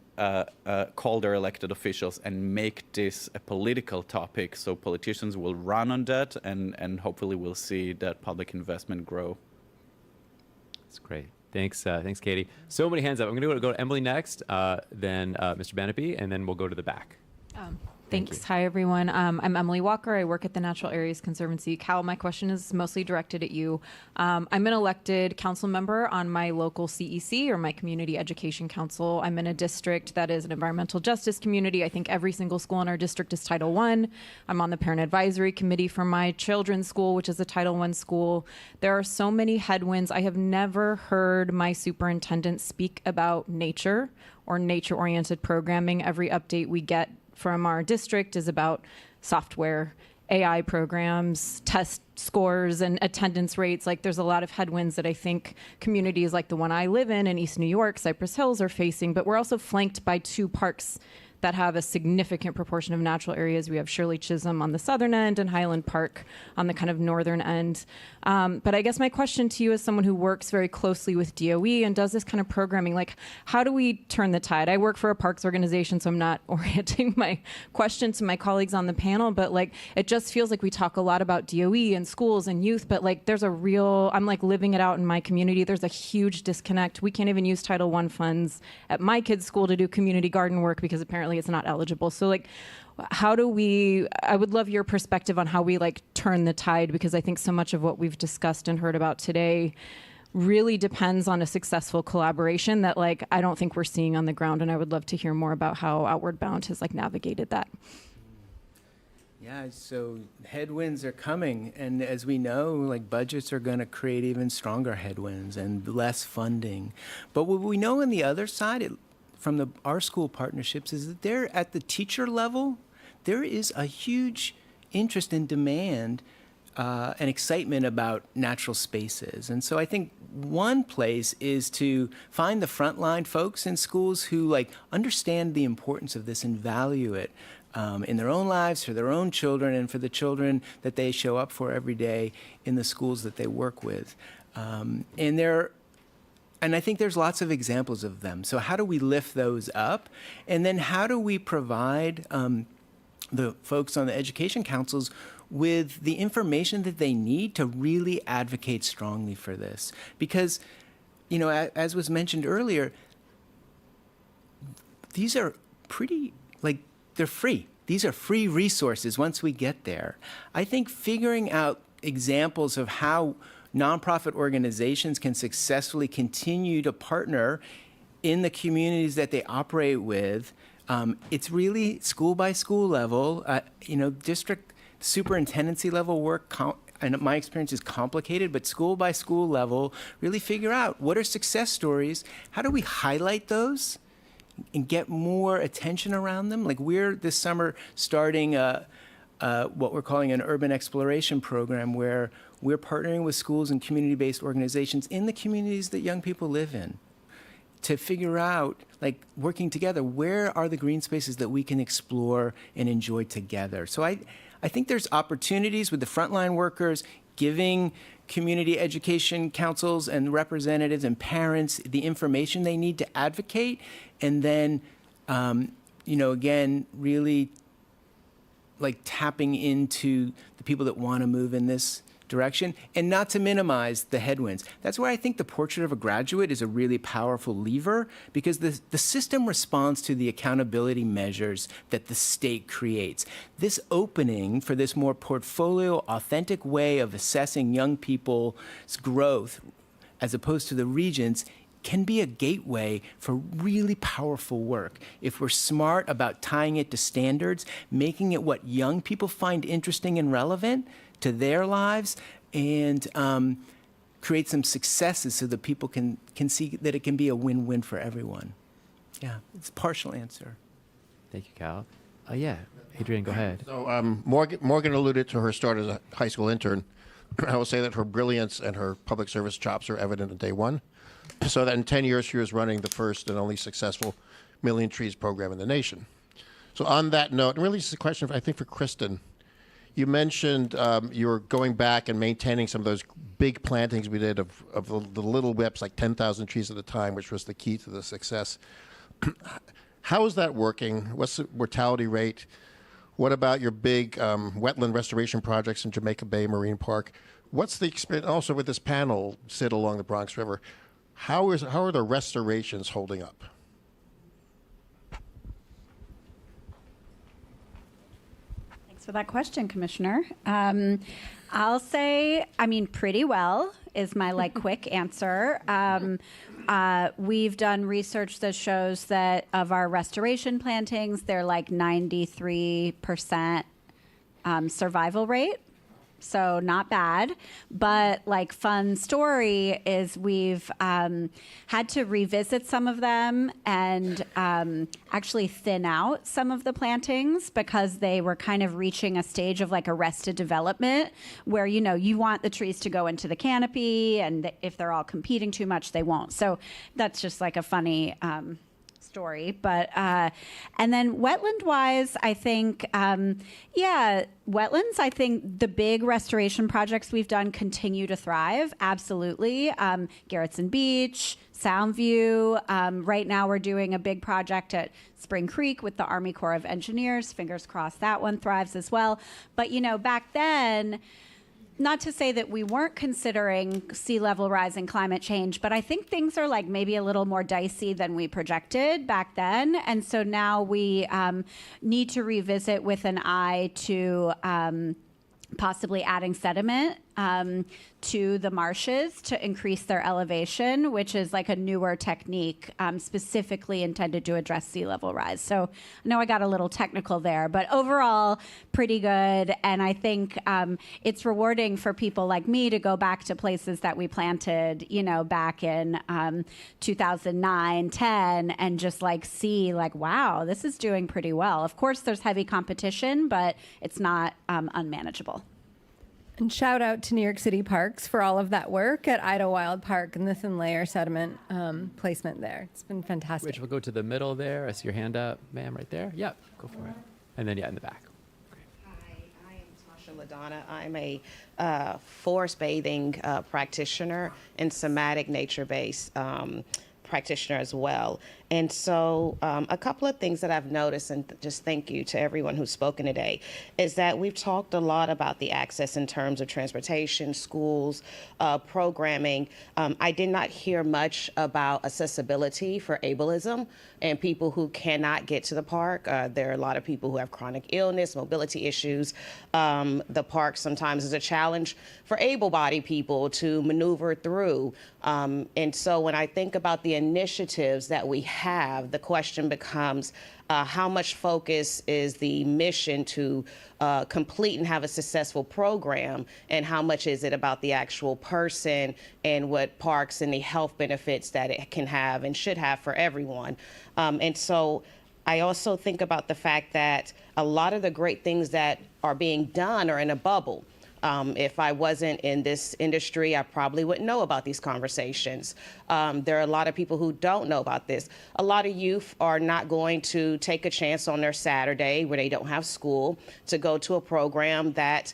call their elected officials and make this a political topic. So politicians will run on that, and hopefully we'll see that public investment grow. That's great. Thanks, thanks, Katie. So many hands up. I'm going to go to Emily next, then Mr. Banapy, and then we'll go to the back. Thanks. Hi, everyone. I'm Emily Walker. I work at the Natural Areas Conservancy. Cal, my question is mostly directed at you. I'm an elected council member on my local CEC, or my Community Education Council. I'm in a district that is an environmental justice community. I think every single school in our district is Title I. I'm on the Parent Advisory Committee for my children's school, which is a Title I school. There are so many headwinds. I have never heard my superintendent speak about nature or nature-oriented programming. Every update we get from our district is about software, AI programs, test scores, and attendance rates. Like, there's a lot of headwinds that I think communities like the one I live in East New York, Cypress Hills, are facing. But we're also flanked by two parks that have a significant proportion of natural areas. We have Shirley Chisholm on the southern end and Highland Park on the kind of northern end. But I guess my question to you, as someone who works very closely with DOE and does this kind of programming, like, how do we turn the tide? I work for a parks organization, so I'm not orienting my question to my colleagues on the panel, but like, it just feels like we talk a lot about DOE and schools and youth, but like, there's a real, I'm like living it out in my community. There's a huge disconnect. We can't even use Title I funds at my kids' school to do community garden work because apparently it's not eligible. So like, how do we, I would love your perspective on how we like turn the tide, because I think so much of what we've discussed and heard about today really depends on a successful collaboration that like, I don't think we're seeing on the ground. And I would love to hear more about how Outward Bound has like navigated that. Yeah, so headwinds are coming, and as we know, like, budgets are going to create even stronger headwinds and less funding. But what we know on the other side, from our school partnerships, is that they're at the teacher level, there is a huge interest and demand and excitement about natural spaces. And so I think one place is to find the frontline folks in schools who like understand the importance of this and value it in their own lives, for their own children, and for the children that they show up for every day in the schools that they work with. And I think there's lots of examples of them. So how do we lift those up? And then how do we provide the folks on the education councils with the information that they need to really advocate strongly for this? Because, you know, as was mentioned earlier, these are pretty, like, they're free. These are free resources once we get there. I think figuring out examples of how nonprofit organizations can successfully continue to partner in the communities that they operate with, it's really school by school level, district superintendency level work, and my experience is complicated, but school by school level, really figure out what are success stories, how do we highlight those and get more attention around them? Like, we're this summer starting a what we're calling an urban exploration program, where we're partnering with schools and community-based organizations in the communities that young people live in to figure out, like, working together, where are the green spaces that we can explore and enjoy together. So I think there's opportunities with the frontline workers, giving community education councils and representatives and parents the information they need to advocate, and then, again, really like tapping into the people that want to move in this direction, and not to minimize the headwinds. That's why I think the Portrait of a Graduate is a really powerful lever, because the system responds to the accountability measures that the state creates. This opening for this more portfolio, authentic way of assessing young people's growth, as opposed to the regions, can be a gateway for really powerful work. If we're smart about tying it to standards, making it what young people find interesting and relevant to their lives, and create some successes so that people can see that it can be a win-win for everyone. Yeah, it's a partial answer. Thank you, Cal. Yeah, Adrian, go ahead. So Morgan alluded to her start as a high school intern. I will say that her brilliance and her public service chops are evident on day one. So that in 10 years, she was running the first and only successful Million Trees program in the nation. So on that note, and really this is a question, I think, for Kristen. You mentioned you were going back and maintaining some of those big plantings we did of the little whips, like 10,000 trees at a time, which was the key to the success. How is that working? What's the mortality rate? What about your big wetland restoration projects in Jamaica Bay Marine Park? What's the experience also with this panel sit along the Bronx River? How are the restorations holding up? For that question, Commissioner. I'll say, pretty well is my quick answer. We've done research that shows that of our restoration plantings, they're 93% survival rate. So not bad, but fun story is we've had to revisit some of them and actually thin out some of the plantings because they were kind of reaching a stage of arrested development where, you want the trees to go into the canopy, and if they're all competing too much, they won't. So that's just a funny story. But and then wetland wise, I think wetlands, I think the big restoration projects we've done continue to thrive. Absolutely. Garrettson Beach, Soundview. Right now we're doing a big project at Spring Creek with the Army Corps of Engineers. Fingers crossed that one thrives as well. But back then, not to say that we weren't considering sea level rise and climate change, but I think things are maybe a little more dicey than we projected back then. And so now we need to revisit with an eye to possibly adding sediment to the marshes to increase their elevation, which is a newer technique specifically intended to address sea level rise. So I know I got a little technical there, but overall pretty good. And I think it's rewarding for people like me to go back to places that we planted, back in 2009, 10, and just see wow, this is doing pretty well. Of course, there's heavy competition, but it's not unmanageable. And shout out to New York City Parks for all of that work at Idlewild Park and the thin layer sediment placement there. It's been fantastic. Rich, we'll go to the middle there. I see your hand up, ma'am, right there. Yep, go for it. And then, in the back. Hi, I am Tasha LaDonna. I'm a forest bathing practitioner and somatic nature-based practitioner as well. And so a couple of things that I've noticed, and just thank you to everyone who's spoken today, is that we've talked a lot about the access in terms of transportation, schools, programming. I did not hear much about accessibility for ableism and people who cannot get to the park. There are a lot of people who have chronic illness, mobility issues. The park sometimes is a challenge for able-bodied people to maneuver through. And so when I think about the initiatives that we have, the question becomes how much focus is the mission to complete and have a successful program, and how much is it about the actual person and what parks and the health benefits that it can have and should have for everyone. And so I also think about the fact that a lot of the great things that are being done are in a bubble. If I wasn't in this industry, I probably wouldn't know about these conversations. There are a lot of people who don't know about this. A lot of youth are not going to take a chance on their Saturday where they don't have school to go to a program that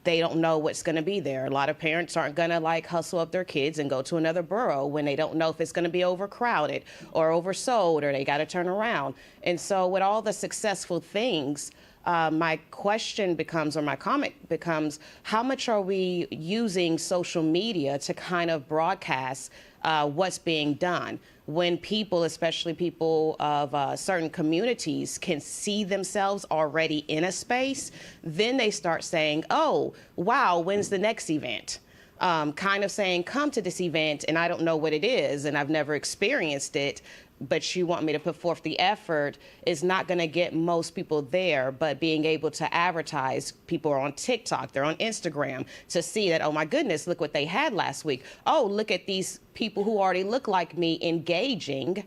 they don't know what's going to be there. A lot of parents aren't going to like hustle up their kids and go to another borough when they don't know if it's going to be overcrowded or oversold or they got to turn around. And so with all the successful things, my question becomes, or my comment becomes, how much are we using social media to kind of broadcast what's being done? When people, especially people of certain communities, can see themselves already in a space, then they start saying, oh, wow, when's the next event? Kind of saying, come to this event, and I don't know what it is, and I've never experienced it, but you want me to put forth the effort is not going to get most people there, but being able to advertise, people are on TikTok, they're on Instagram, to see that, oh my goodness, look what they had last week. Oh, look at these people who already look like me engaging.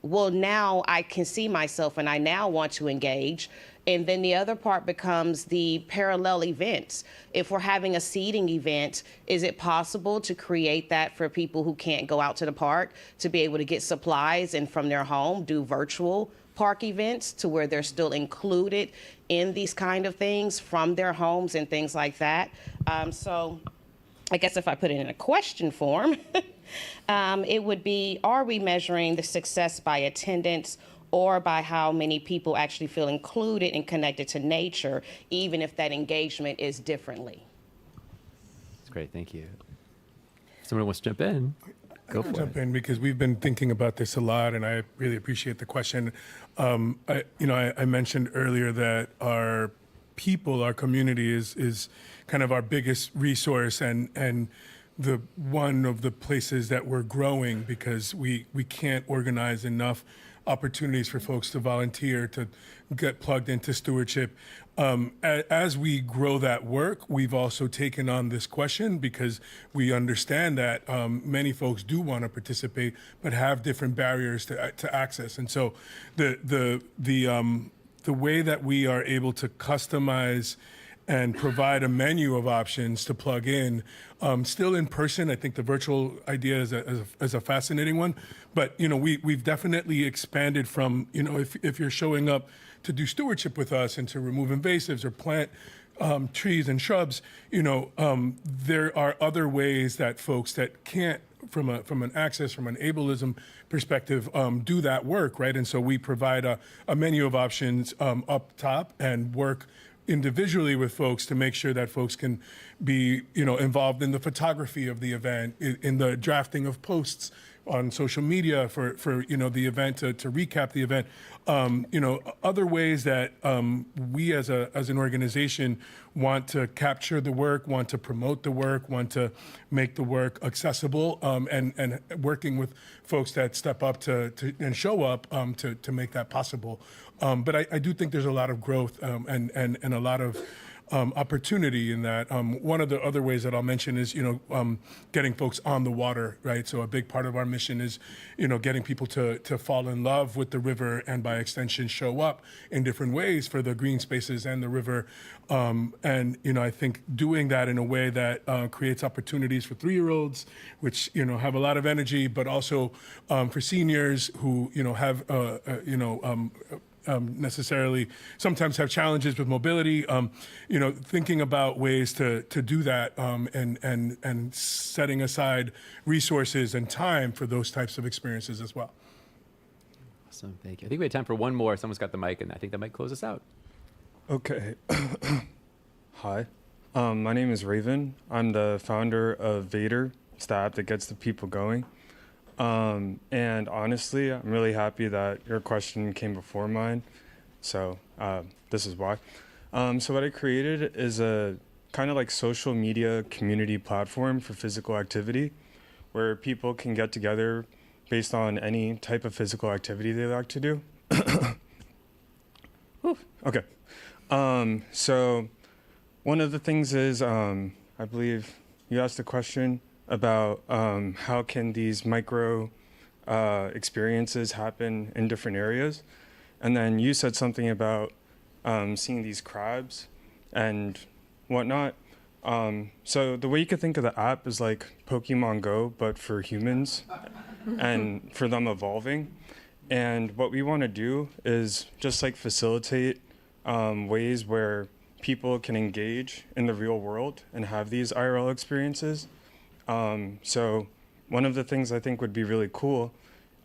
Well, now I can see myself and I now want to engage. And then the other part becomes the parallel events. If we're having a seating event, is it possible to create that for people who can't go out to the park to be able to get supplies and from their home do virtual park events to where they're still included in these kind of things from their homes and things like that? So I guess if I put it in a question form, it would be, are we measuring the success by attendance or by how many people actually feel included and connected to nature, even if that engagement is differently? That's great, thank you. If someone wants to jump in, go for it. Jump in because we've been thinking about this a lot, and I really appreciate the question. I mentioned earlier that our people, our community is kind of our biggest resource and the one of the places that we're growing because we can't organize enough opportunities for folks to volunteer, to get plugged into stewardship. As we grow that work, we've also taken on this question because we understand that many folks do want to participate, but have different barriers to access. And so the way that we are able to customize and provide a menu of options to plug in. Still in person, I think the virtual idea is a fascinating one. But we've definitely expanded from if you're showing up to do stewardship with us and to remove invasives or plant trees and shrubs, there are other ways that folks that can't from an access, from an ableism perspective, do that work, right? And so we provide a menu of options up top and work individually with folks to make sure that folks can be, involved in the photography of the event, in the drafting of posts on social media for the event to recap the event. Other ways that we as an organization want to capture the work, want to promote the work, want to make the work accessible, and working with folks that step up and show up to make that possible. But I do think there's a lot of growth and a lot of opportunity in that. One of the other ways that I'll mention is, getting folks on the water, right? So a big part of our mission is, getting people to fall in love with the river and by extension show up in different ways for the green spaces and the river. I think doing that in a way that creates opportunities for 3-year-olds, which, have a lot of energy, but also for seniors who, have, necessarily sometimes have challenges with mobility, thinking about ways to do that and setting aside resources and time for those types of experiences as well. Awesome, thank you. I think we have time for one more. Someone's got the mic, and I think that might close us out. Okay. Hi, my name is Raven. I'm the founder of Vader. It's the app that gets the people going. And honestly, I'm really happy that your question came before mine. So this is why. So what I created is a kind of like social media community platform for physical activity where people can get together based on any type of physical activity they like to do. Okay. So one of the things is, I believe you asked a question about how can these micro experiences happen in different areas. And then you said something about seeing these crabs and whatnot. So the way you could think of the app is like Pokemon Go, but for humans and for them evolving. And what we want to do is just like facilitate ways where people can engage in the real world and have these IRL experiences. So one of the things I think would be really cool,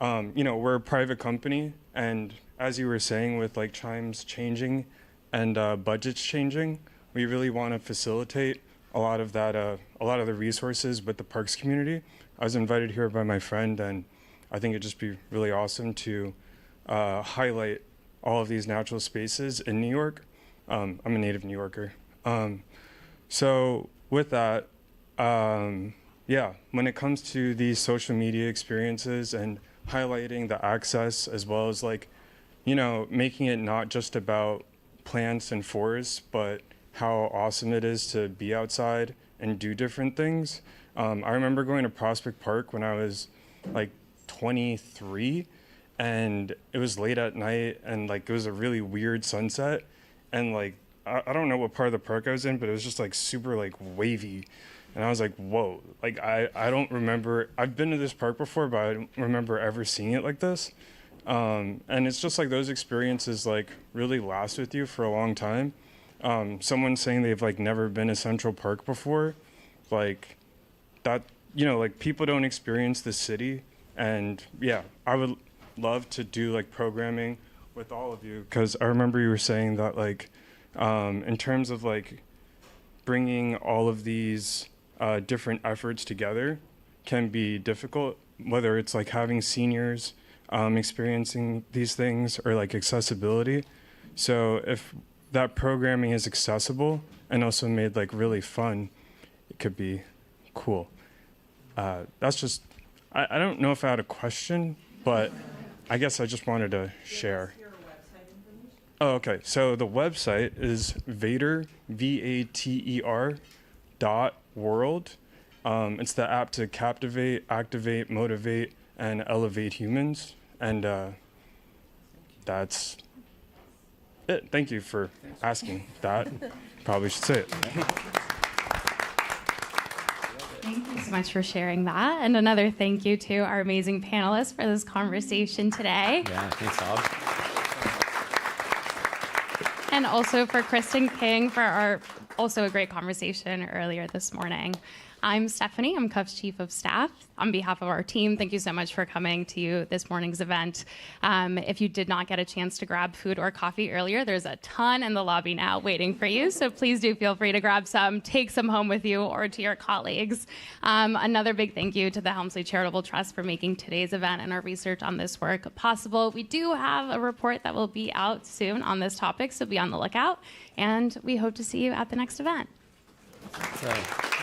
we're a private company, and as you were saying, with like chimes changing and budgets changing, we really want to facilitate a lot of that, a lot of the resources with the parks community. I was invited here by my friend, and I think it'd just be really awesome to highlight all of these natural spaces in New York. I'm a native New Yorker. So with that, when it comes to these social media experiences and highlighting the access, as well as like, making it not just about plants and forests, but how awesome it is to be outside and do different things. I remember going to Prospect Park when I was like 23, and it was late at night, and like it was a really weird sunset, and like I don't know what part of the park I was in, but it was just like super like wavy, and I was like, whoa, like I don't remember, I've been to this park before, but I don't remember ever seeing it like this. And it's just like those experiences like really last with you for a long time. Someone saying they've like never been to Central Park before, like that, like people don't experience the city. And yeah, I would love to do like programming with all of you, because I remember you were saying that like in terms of like bringing all of these different efforts together can be difficult, whether it's like having seniors experiencing these things or like accessibility. So if that programming is accessible and also made like really fun, it could be cool. That's just, I don't know if I had a question, but I guess I just wanted to share. Oh, okay. So the website is Vater, VATER.world. It's the app to captivate, activate, motivate, and elevate humans. And that's it. Thank you for asking that. Probably should say it. Thank you so much for sharing that. And another thank you to our amazing panelists for this conversation today. Yeah, thanks, Bob. And also for Kristen King for our also a great conversation earlier this morning. I'm Stephanie. I'm CUF's Chief of Staff. On behalf of our team, thank you so much for coming to this morning's event. If you did not get a chance to grab food or coffee earlier, there's a ton in the lobby now waiting for you. So please do feel free to grab some, take some home with you or to your colleagues. Another big thank you to the Helmsley Charitable Trust for making today's event and our research on this work possible. We do have a report that will be out soon on this topic, so be on the lookout. And we hope to see you at the next event. So.